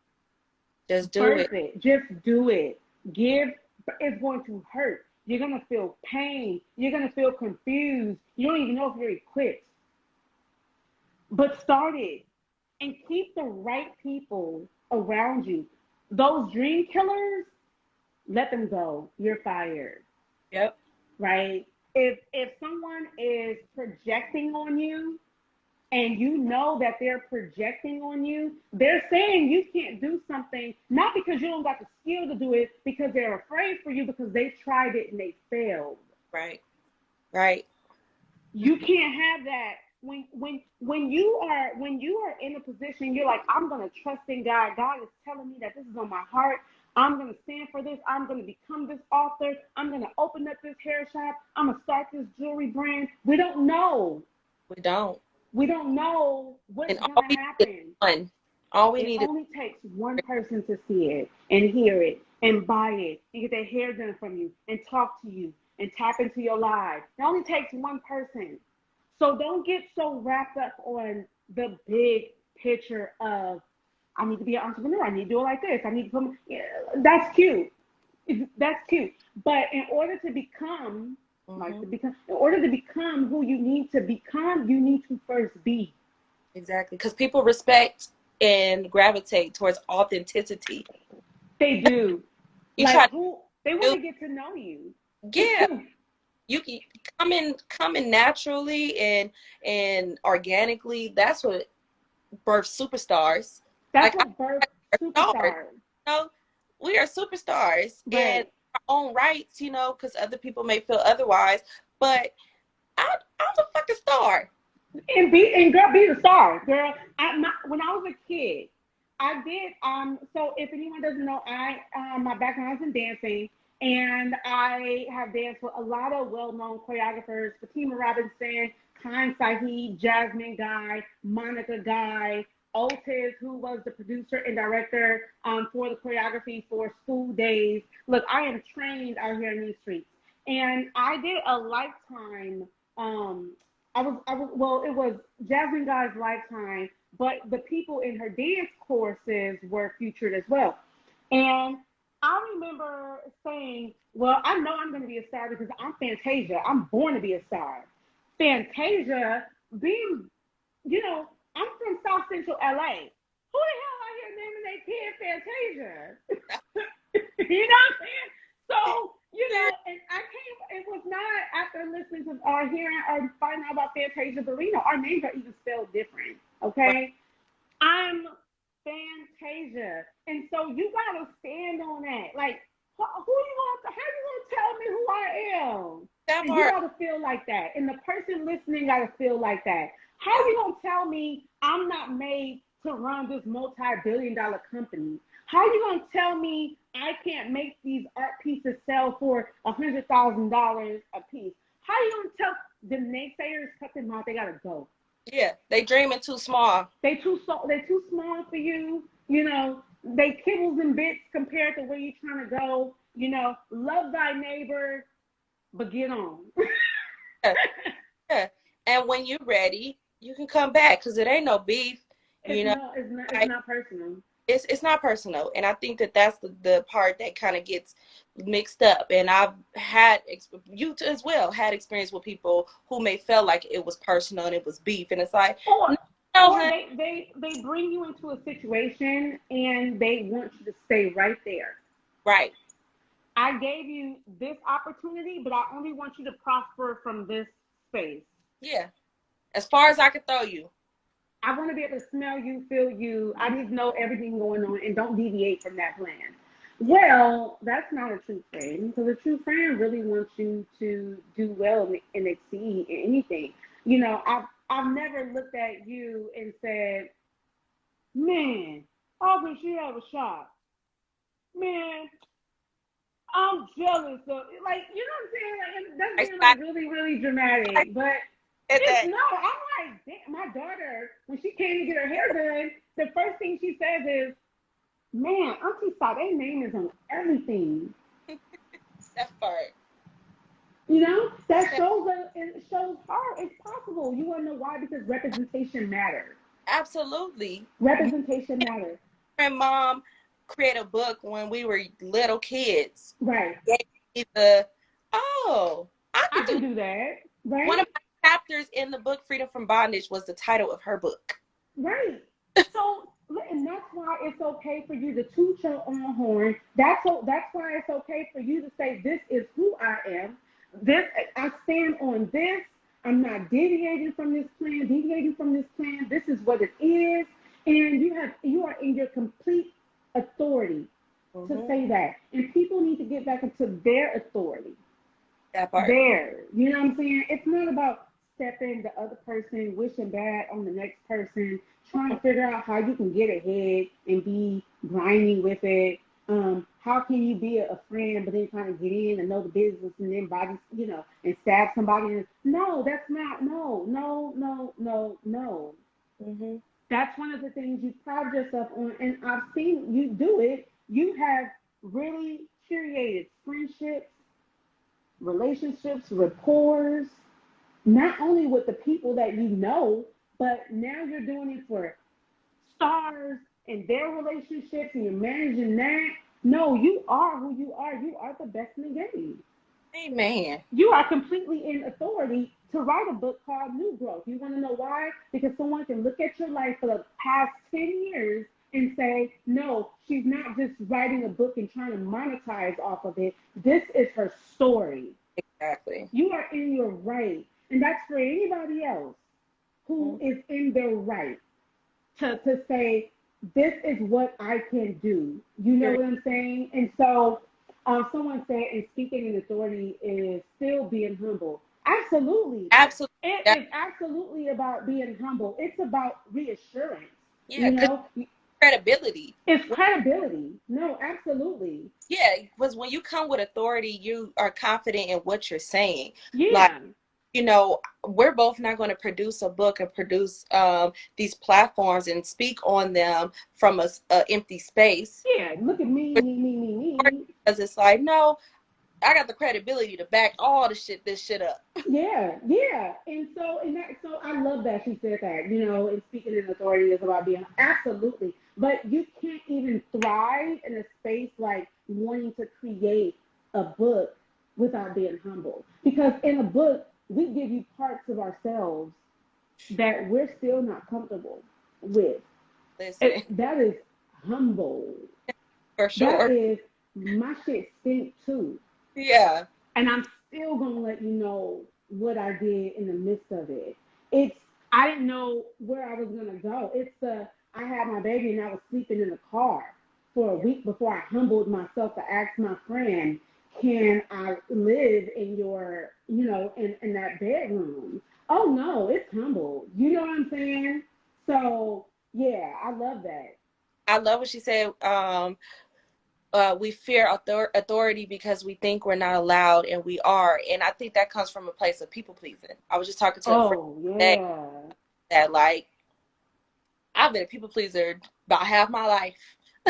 Just do Birth it. it. Just do it. Give. It's going to hurt. You're going to feel pain. You're going to feel confused. You don't even know if you're equipped. But start it and keep the right people around you. Those dream killers, let them go. You're fired. Yep. Right? If someone is projecting on you, and you know that they're projecting on you, they're saying you can't do something, not because you don't got the skill to do it, because they're afraid for you because they tried it and they failed. Right. Right. You can't have that. When you are in a position, you're like, I'm gonna trust in God. God is telling me that this is on my heart. I'm gonna stand for this. I'm gonna become this author. I'm gonna open up this hair shop. I'm gonna start this jewelry brand. We don't know. We don't. We don't know And what's all gonna we need is happen. one. All we It need is only takes one person to see it and hear it and buy it and get their hair done from you and talk to you and tap into your lives. It only takes one person. So don't get so wrapped up on the big picture of I need to be an entrepreneur. I need to do it like this. I need to come. Yeah, that's cute. That's cute. But in order to become, in order to become who you need to become, you need to first be. exactly because people respect and gravitate towards authenticity. They do. You try Like to who they want do, to get to know you. yeah. You can come in naturally and organically. That's what birth superstars. That's Like what birth are stars. superstars. Know, we are superstars in Right. our own rights, because other people may feel otherwise. But I'm a fucking star. And girl, be the star, girl. When I was a kid, I did. So if anyone doesn't know, my background is in dancing, and I have danced with a lot of well-known choreographers: Fatima Robinson, Khan Sahi, Jasmine Guy, Monica Guy, Otis, who was the producer and director for the choreography for School Days. Look, I am trained out here in these streets, and I did a lifetime. Well, it was Jasmine Guy's lifetime, but the people in her dance courses were featured as well. And I remember saying, well, I know I'm going to be a star because I'm Fantasia. I'm born to be a star. Fantasia, being, you know, I'm from South Central LA. Who the hell out here naming their kid Fantasia? You know what I'm saying? So, you know, and it was not after listening to hearing or finding out about Fantasia Barrino. Our names are even spelled different, okay? I'm Fantasia. And so you gotta stand on that. Like, how you gonna tell me who I am? That And you part. gotta feel like that. And the person listening gotta feel like that. How you gonna tell me I'm not made to run this multi-billion-dollar company? How you gonna tell me I can't make these art pieces sell for $100,000 a piece? How you gonna tell the naysayers cut them out? They gotta go. Yeah, they dreaming too small. They're too small for you. You know, they kibbles and bits compared to where you're trying to go. You know, love thy neighbor, but get on. Yeah, yeah. And when you're ready, you can come back because it ain't no beef. You It's know, no, it's like not personal. it's not personal, and I think that that's the part that kind of gets mixed up. And I've had you as well had experience with people who may feel like it was personal and it was beef, and it's like, Or no, or honey, they bring you into a situation and they want you to stay right there. right? I gave you this opportunity, but I only want you to prosper from this space. Yeah, as far as I could throw you. I want to be able to smell you, feel you. I need to know everything going on and don't deviate from that plan. Well, that's not a true friend because a true friend really wants you to do well and exceed in anything. You know, I've never looked at you and said, man, I wish you had a shot. Man, I'm jealous of, like, you know what I'm saying? Like, that's I being I, like really, really I dramatic. But said it's that. no, I'm like, damn, my daughter, when she came to get her hair done, the first thing she says is, man, Auntie saw their name is on everything. That part. You know, that shows that it shows her it's possible. You want to know why? Because representation matters. Absolutely. Representation matters. And mom created a book when we were little kids. Right. Gave me the, oh, I I could do can that. do that. One of Right. my chapters in the book Freedom from Bondage was the title of her book. Right. So, and that's why it's okay for you to toot your own horn. That's why it's okay for you to say, "This is who I am. This I stand on this. I'm not deviating from this plan. Deviating from this plan. This is what it is." And you are in your complete authority to Mm-hmm. say that. And people need to get back into their authority. That part. There. You know what I'm saying? It's not about stepping the other person, wishing bad on the next person, trying to figure out how you can get ahead and be grimy with it. How can you be a friend but then kind of get in and know the business and then body, and stab somebody? No, that's not. No, no, no, no, no. Mm-hmm. That's one of the things you pride yourself on, and I've seen you do it. You have really curated friendships, relationships, rapport, not only with the people that you know, but now you're doing it for stars and their relationships and you're managing that. No, you are who you are. You are the best in the game. Amen. You are completely in authority to write a book called New Growth. You want to know why? Because someone can look at your life for the past 10 years and say, no, she's not just writing a book and trying to monetize off of it. This is her story. Exactly. You are in your right. And that's for anybody else who Mm-hmm. is in their right to say, this is what I can do. You know Period. what I'm saying? And so someone said, and speaking in authority is still being humble. Absolutely. Absolutely. It That, is absolutely about being humble. It's about reassurance. yeah, You because know, credibility. It's credibility. No, absolutely. Yeah, because when you come with authority, you are confident in what you're saying. Like, Yeah. we're both not going to produce a book and produce these platforms and speak on them from a empty space. Yeah. Look at me, me, me, me, me. Because it's like, no, I got the credibility to back all this shit up. Yeah, yeah. So I love that she said that, and speaking in authority is about being absolutely. But you can't even thrive in a space like wanting to create a book without being humble. Because in a book, we give you parts of ourselves that we're still not comfortable with. Listen, That is humble. for That sure. is my shit stink too. Yeah. And I'm still gonna let you know what I did in the midst of it. It's I didn't know where I was gonna go. I had my baby and I was sleeping in the car for a week before I humbled myself to ask my friend, can I live in your, in that bedroom? Oh no, it's humble. You know what I'm saying? So yeah, I love that. I love what she said. We fear authority because we think we're not allowed, and we are. And I think that comes from a place of people pleasing. I was just talking to a friend Oh today yeah. that, like, I've been a people pleaser about half my life.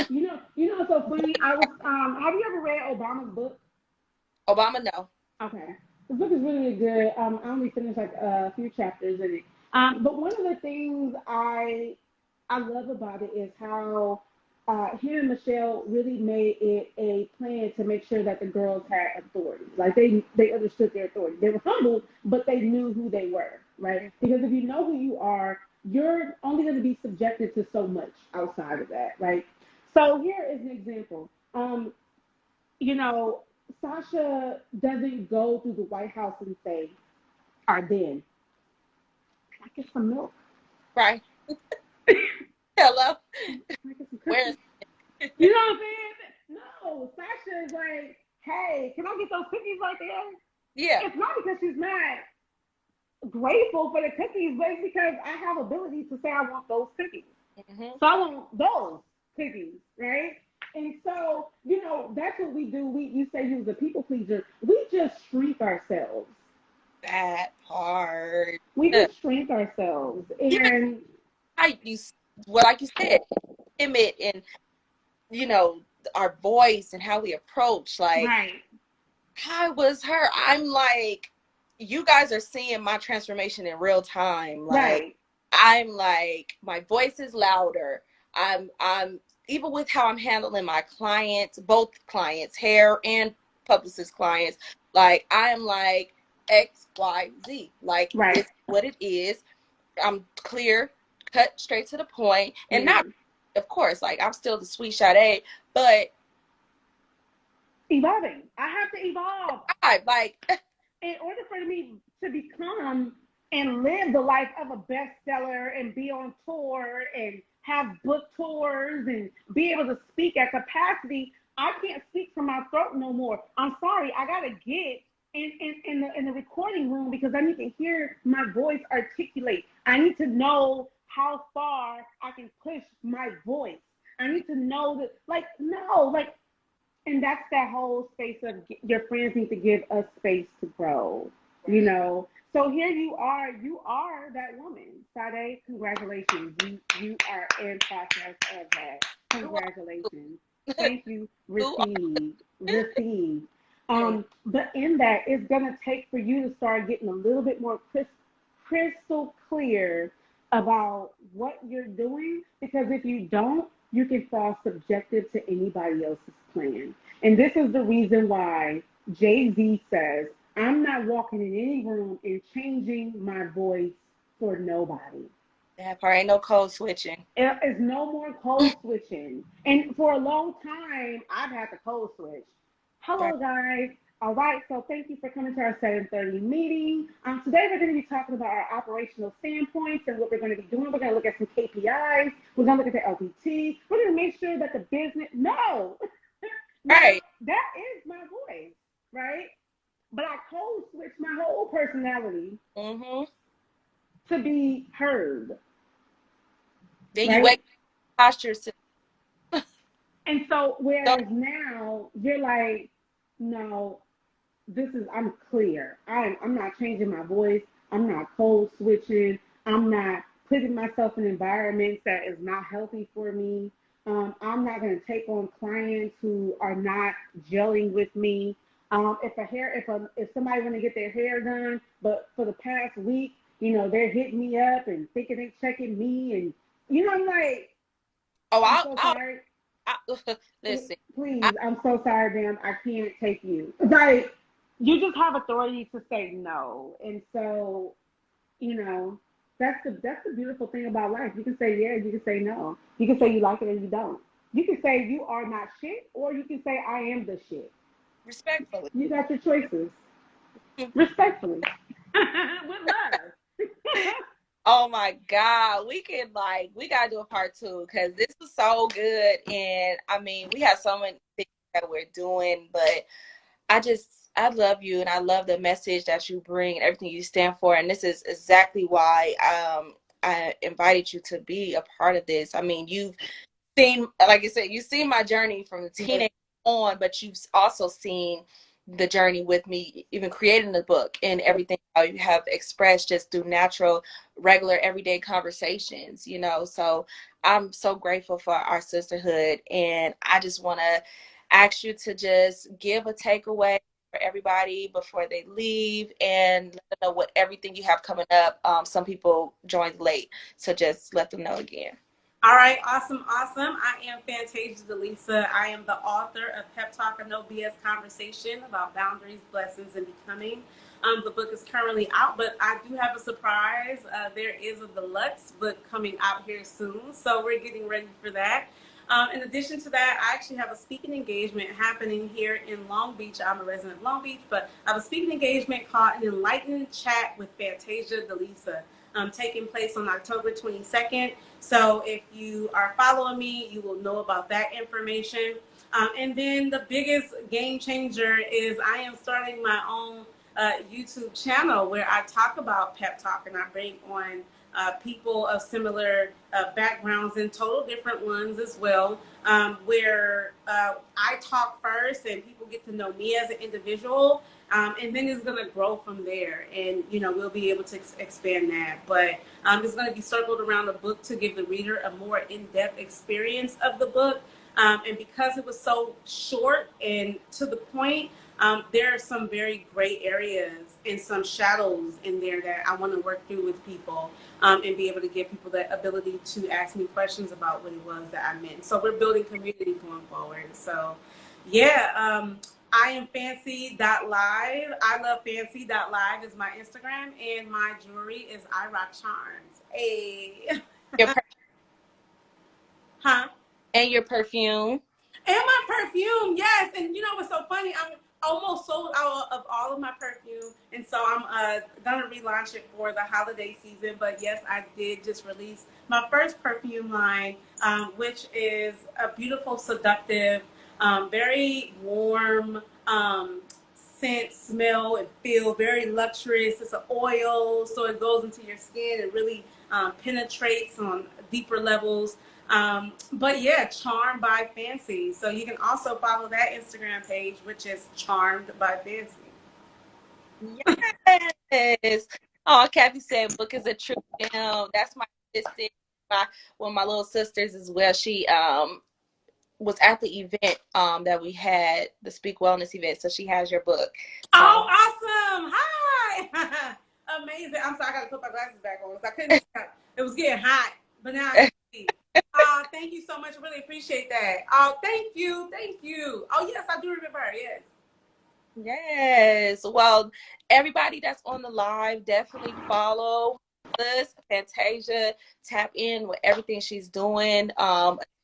You know what's so funny? I was have you ever read Obama's book? Obama, no. Okay. The book is really, really good. I only finished like a few chapters in it. But one of the things I love about it is how him and Michelle really made it a plan to make sure that the girls had authority. Like they understood their authority. They were humble, but they knew who they were, right? Because if you know who you are, you're only going to be subjected to so much outside of that, right? So here is an example. You know, Sasha doesn't go through the White House and say, "Are then can I get some milk? Right. Hello. Can I get some Where cookies?" is You know what I'm saying? No, Sasha is like, "Hey, can I get those cookies right there?" yeah. It's not because she's not grateful for the cookies, but it's because I have ability to say I want those cookies. Hmm. So I want those cookies, right? And so, that's what we do. You say you was a people pleaser. We just shrink ourselves. That part. We Yeah. just shrink ourselves. Even And how you, well, like you said, timid and, you know, our voice and how we approach. Like, right, I was her. I'm like, you guys are seeing my transformation in real time. Like, right, I'm like, my voice is louder. I'm even with how I'm handling my clients, both clients, hair and publicist clients. Like, I'm like XYZ. Like, right. this is what it is. I'm clear, cut straight to the point, and Yeah. not, of course, like, I'm still the sweet Sade, but Evolving. I have to evolve I like, in order for me to become and live the life of a bestseller and be on tour and have book tours and be able to speak at capacity. I can't speak from my throat no more. I'm sorry. I gotta get in the recording room because I need to hear my voice articulate. I need to know how far I can push my voice. I need to know that, like, no, like, and that's that whole space of your friends need to give us space to grow, you right. know. So here you are that woman. Sade, congratulations. You are in process of that. Congratulations. Thank you. Receive. But in that, it's gonna take for you to start getting a little bit more crystal clear about what you're doing, because if you don't, you can fall subjective to anybody else's plan. And this is the reason why Jay-Z says, I'm not walking in any room and changing my voice for nobody. That part ain't no code switching. There is no more code switching. And for a long time, I've had to code switch. Right. Hello, guys. All right, so thank you for coming to our 7:30 meeting. Today we're going to be talking about our operational standpoints and what we're going to be doing. We're going to look at some KPIs. We're going to look at the LPT. We're going to make sure that the business, no, now Right. that is my voice, right? But I code switch my whole personality Mm-hmm. to be heard, Then you right? wake postures to. And so, So, whereas now you're like, no, I'm clear. I'm not changing my voice. I'm not code switching. I'm not putting myself in environments that is not healthy for me. I'm not going to take on clients who are not gelling with me. If somebody want to get their hair done, but for the past week, they're hitting me up and thinking they're checking me, and I'm like, oh, I'm so sorry. listen. I, Please, I'm so sorry, ma'am. I can't take you. Like, you just have authority to say no, and so that's the beautiful thing about life. You can say yeah, you can say no. You can say you like it or you don't. You can say you are not shit, or you can say I am the shit. respectfully. You got your choices, respectfully, with love. Oh my God, we gotta do a part two because this was so good, and I mean we have so many things that we're doing, but I love you and I love the message that you bring and everything you stand for, and this is exactly why I invited you to be a part of this. I mean you've seen, like I said, you've seen my journey from the Yes. teenage on, but you've also seen the journey with me, even creating the book and everything how you have expressed just through natural, regular, everyday conversations, So I'm so grateful for our sisterhood. And I just want to ask you to just give a takeaway for everybody before they leave and let them know what everything you have coming up. Some people joined late, so just let them know again. All right, awesome, awesome. I am Fancy DeLisa. I am the author of PepTalk, a No BS conversation about boundaries, blessings, and becoming. The book is currently out, but I do have a surprise. There is a deluxe book coming out here soon, so we're getting ready for that. In addition to that, I actually have a speaking engagement happening here in Long Beach. I'm a resident of Long Beach, but I have a speaking engagement called An Enlightened Chat with Fantasia DeLisa, taking place on October 22nd. So if you are following me, you will know about that information. And then the biggest game changer is I am starting my own YouTube channel where I talk about pep talk, and I bring on people of similar backgrounds and total different ones as well, where I talk first and people get to know me as an individual, and then it's going to grow from there, and we'll be able to expand that. But it's going to be circled around the book to give the reader a more in-depth experience of the book. And because it was so short and to the point, there are some very gray areas and some shadows in there that I want to work through with people, and be able to give people the ability to ask me questions about what it was that I meant. So we're building community going forward. So, yeah, I am Fancy.live. I love Fancy.live is my Instagram, and my jewelry is I Rock Charms. Hey. Your per- Huh? and your perfume. And my perfume, yes. And you know what's so funny? I'm almost sold out of all of my perfume, and so I'm gonna relaunch it for the holiday season. But yes, I did just release my first perfume line, which is a beautiful, seductive, very warm scent, smell, and feel, very luxurious. It's an oil, so it goes into your skin and really penetrates on deeper levels. But yeah, Charmed by Fancy. So you can also follow that Instagram page, which is Charmed by Fancy. Yes. Oh, Kathy said book is a true gem. That's my sister, one of my little sisters as well. She was at the event that we had, the Speak Wellness event. So she has your book. Oh, awesome! Hi, amazing. I'm sorry, I gotta put my glasses back on. I couldn't see. It was getting hot, but now I can see. Thank you so much. Really appreciate that. Oh, thank you, thank you. Oh yes, I do remember her. Yes. Yes. Well, everybody that's on the live, definitely follow us, Fantasia, tap in with everything she's doing.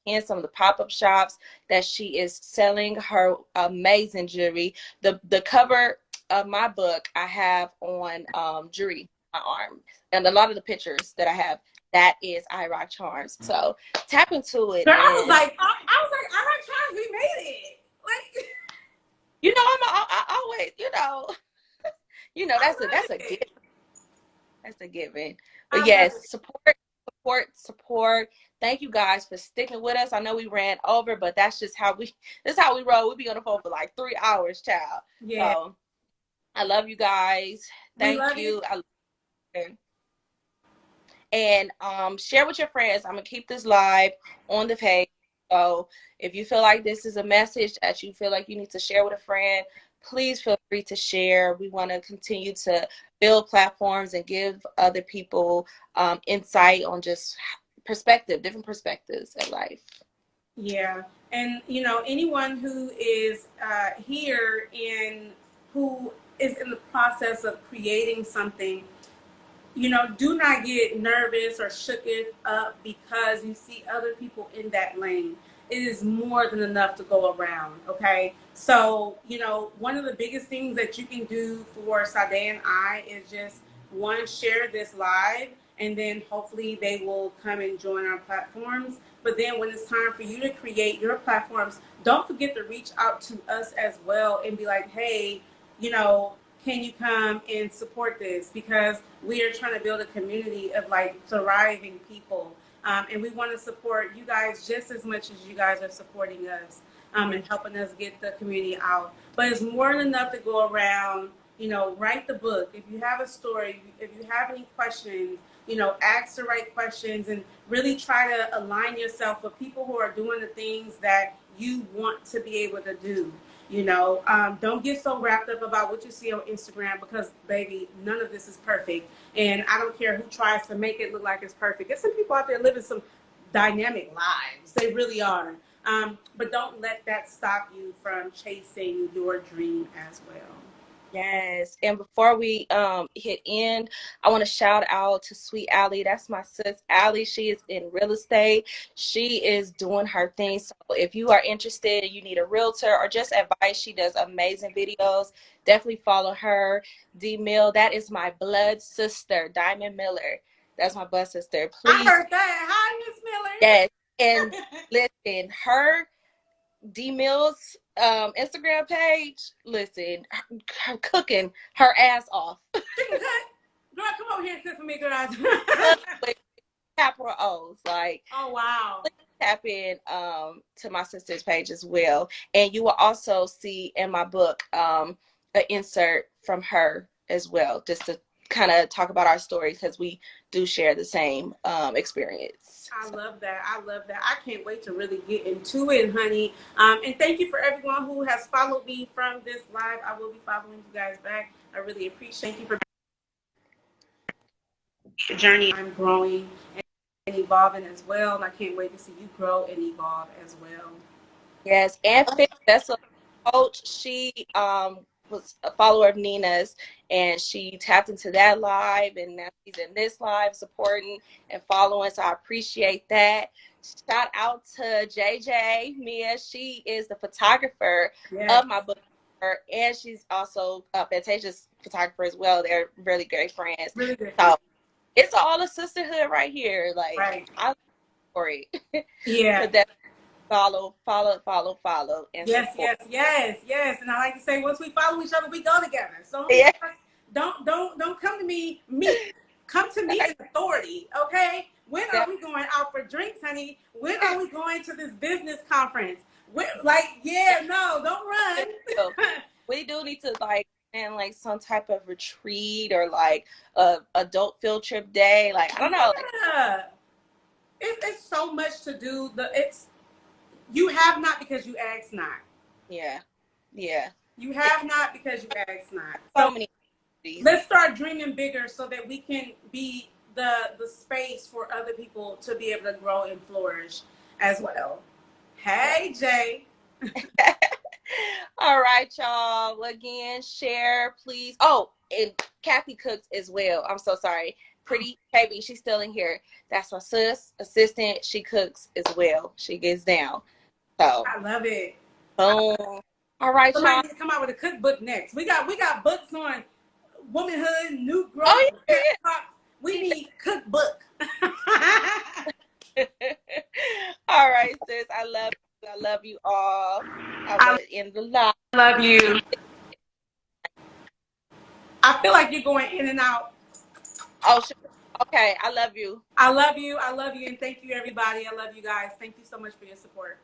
And some of the pop-up shops that she is selling her amazing jewelry. The cover of my book I have on jewelry on my arm. And a lot of the pictures that I have, that is I Rock Charms. So tap into it. Girl, And I was like, I like Charles. We made it. Like, I always, I that's love a gift. it. That's a given. But I love yes, it. support. support. Thank you guys for sticking with us. I know we ran over, but that's just how we roll. We be on the phone for like 3 hours, child. Yeah. So I love you guys. We Thank love you. you. I love you. And share with your friends. I'm gonna keep this live on the page. So if you feel like this is a message that you feel like you need to share with a friend, please feel free to share. We want to continue to build platforms and give other people insight on just different perspectives in life. Yeah. And, anyone who is here and who is in the process of creating something, do not get nervous or shooketh up because you see other people in that lane. It is more than enough to go around, okay? So, one of the biggest things that you can do for Sade and I is just, one, share this live, and then hopefully they will come and join our platforms. But then when it's time for you to create your platforms, don't forget to reach out to us as well and be like, hey, can you come and support this? Because we are trying to build a community of like thriving people. And we want to support you guys just as much as you guys are supporting us and helping us get the community out. But it's more than enough to go around, write the book. If you have a story, if you have any questions, ask the right questions and really try to align yourself with people who are doing the things that you want to be able to do. Don't get so wrapped up about what you see on Instagram because, baby, none of this is perfect. And I don't care who tries to make it look like it's perfect. There's some people out there living some dynamic lives. They really are. But don't let that stop you from chasing your dream as well. Yes. And before we hit end, I want to shout out to Sweet Allie. That's my sis Allie. She is in real estate. She is doing her thing. So if you are interested and you need a realtor or just advice, she does amazing videos. Definitely follow her. D Mill, that is my blood sister, Diamond Miller. That's my blood sister. I Please. heard that. Hi, Miss Miller. Yes. And listen, her D Mills Instagram page, listen, her cooking her ass off. She can cut. Girl, come over here and cook for me, girl. With capital O's. Like, Oh, wow. please tap in to my sister's page as well. And you will also see in my book an insert from her as well, just to kind of talk about our stories because we do share the same experience. I love that. I love that. I can't wait to really get into it, honey. And thank you for everyone who has followed me from this live. I will be following you guys back. I really appreciate you for the journey. I'm growing and evolving as well. And I can't wait to see you grow and evolve as well. Yes, and Fit Vessel Coach, she was a follower of Nina's and she tapped into that live and now she's in this live supporting and following. So I appreciate that. Shout out to JJ Mia. She is the photographer Yes. of my book and she's also a Fantasia's photographer as well. They're really great friends. Really good. So it's all a sisterhood right here. Like Right. I look for it. Yeah. So that's follow, and Yes, support. yes. And I like to say, once we follow each other, we go together. So Yeah. don't come to me meek. Come to me in authority, okay? When are we going out for drinks, honey? When are we going to this business conference? Don't run. We do need to like plan like some type of retreat or like a adult field trip day. Like I don't know. Yeah. It's so much to do. You have not because you ask not. Yeah. You have not because you ask not. So many. Let's start dreaming bigger so that we can be the space for other people to be able to grow and flourish as well. Hey, Jay. All right, y'all. Again, share, please. Oh, and Kathy cooks as well. I'm so sorry. Pretty baby, she's still in here. That's my sis, assistant. She cooks as well. She gets down. So I love it. boom. All right, Somebody y'all. needs to come out with a cookbook next. We got books on womanhood, new growth. Oh, yeah. We need cookbook. All right, sis. I love you all. I will end the live. I love you. I feel like you're going in and out. Oh, Okay, I love you. I love you. I love you. And thank you, everybody. I love you guys. Thank you so much for your support.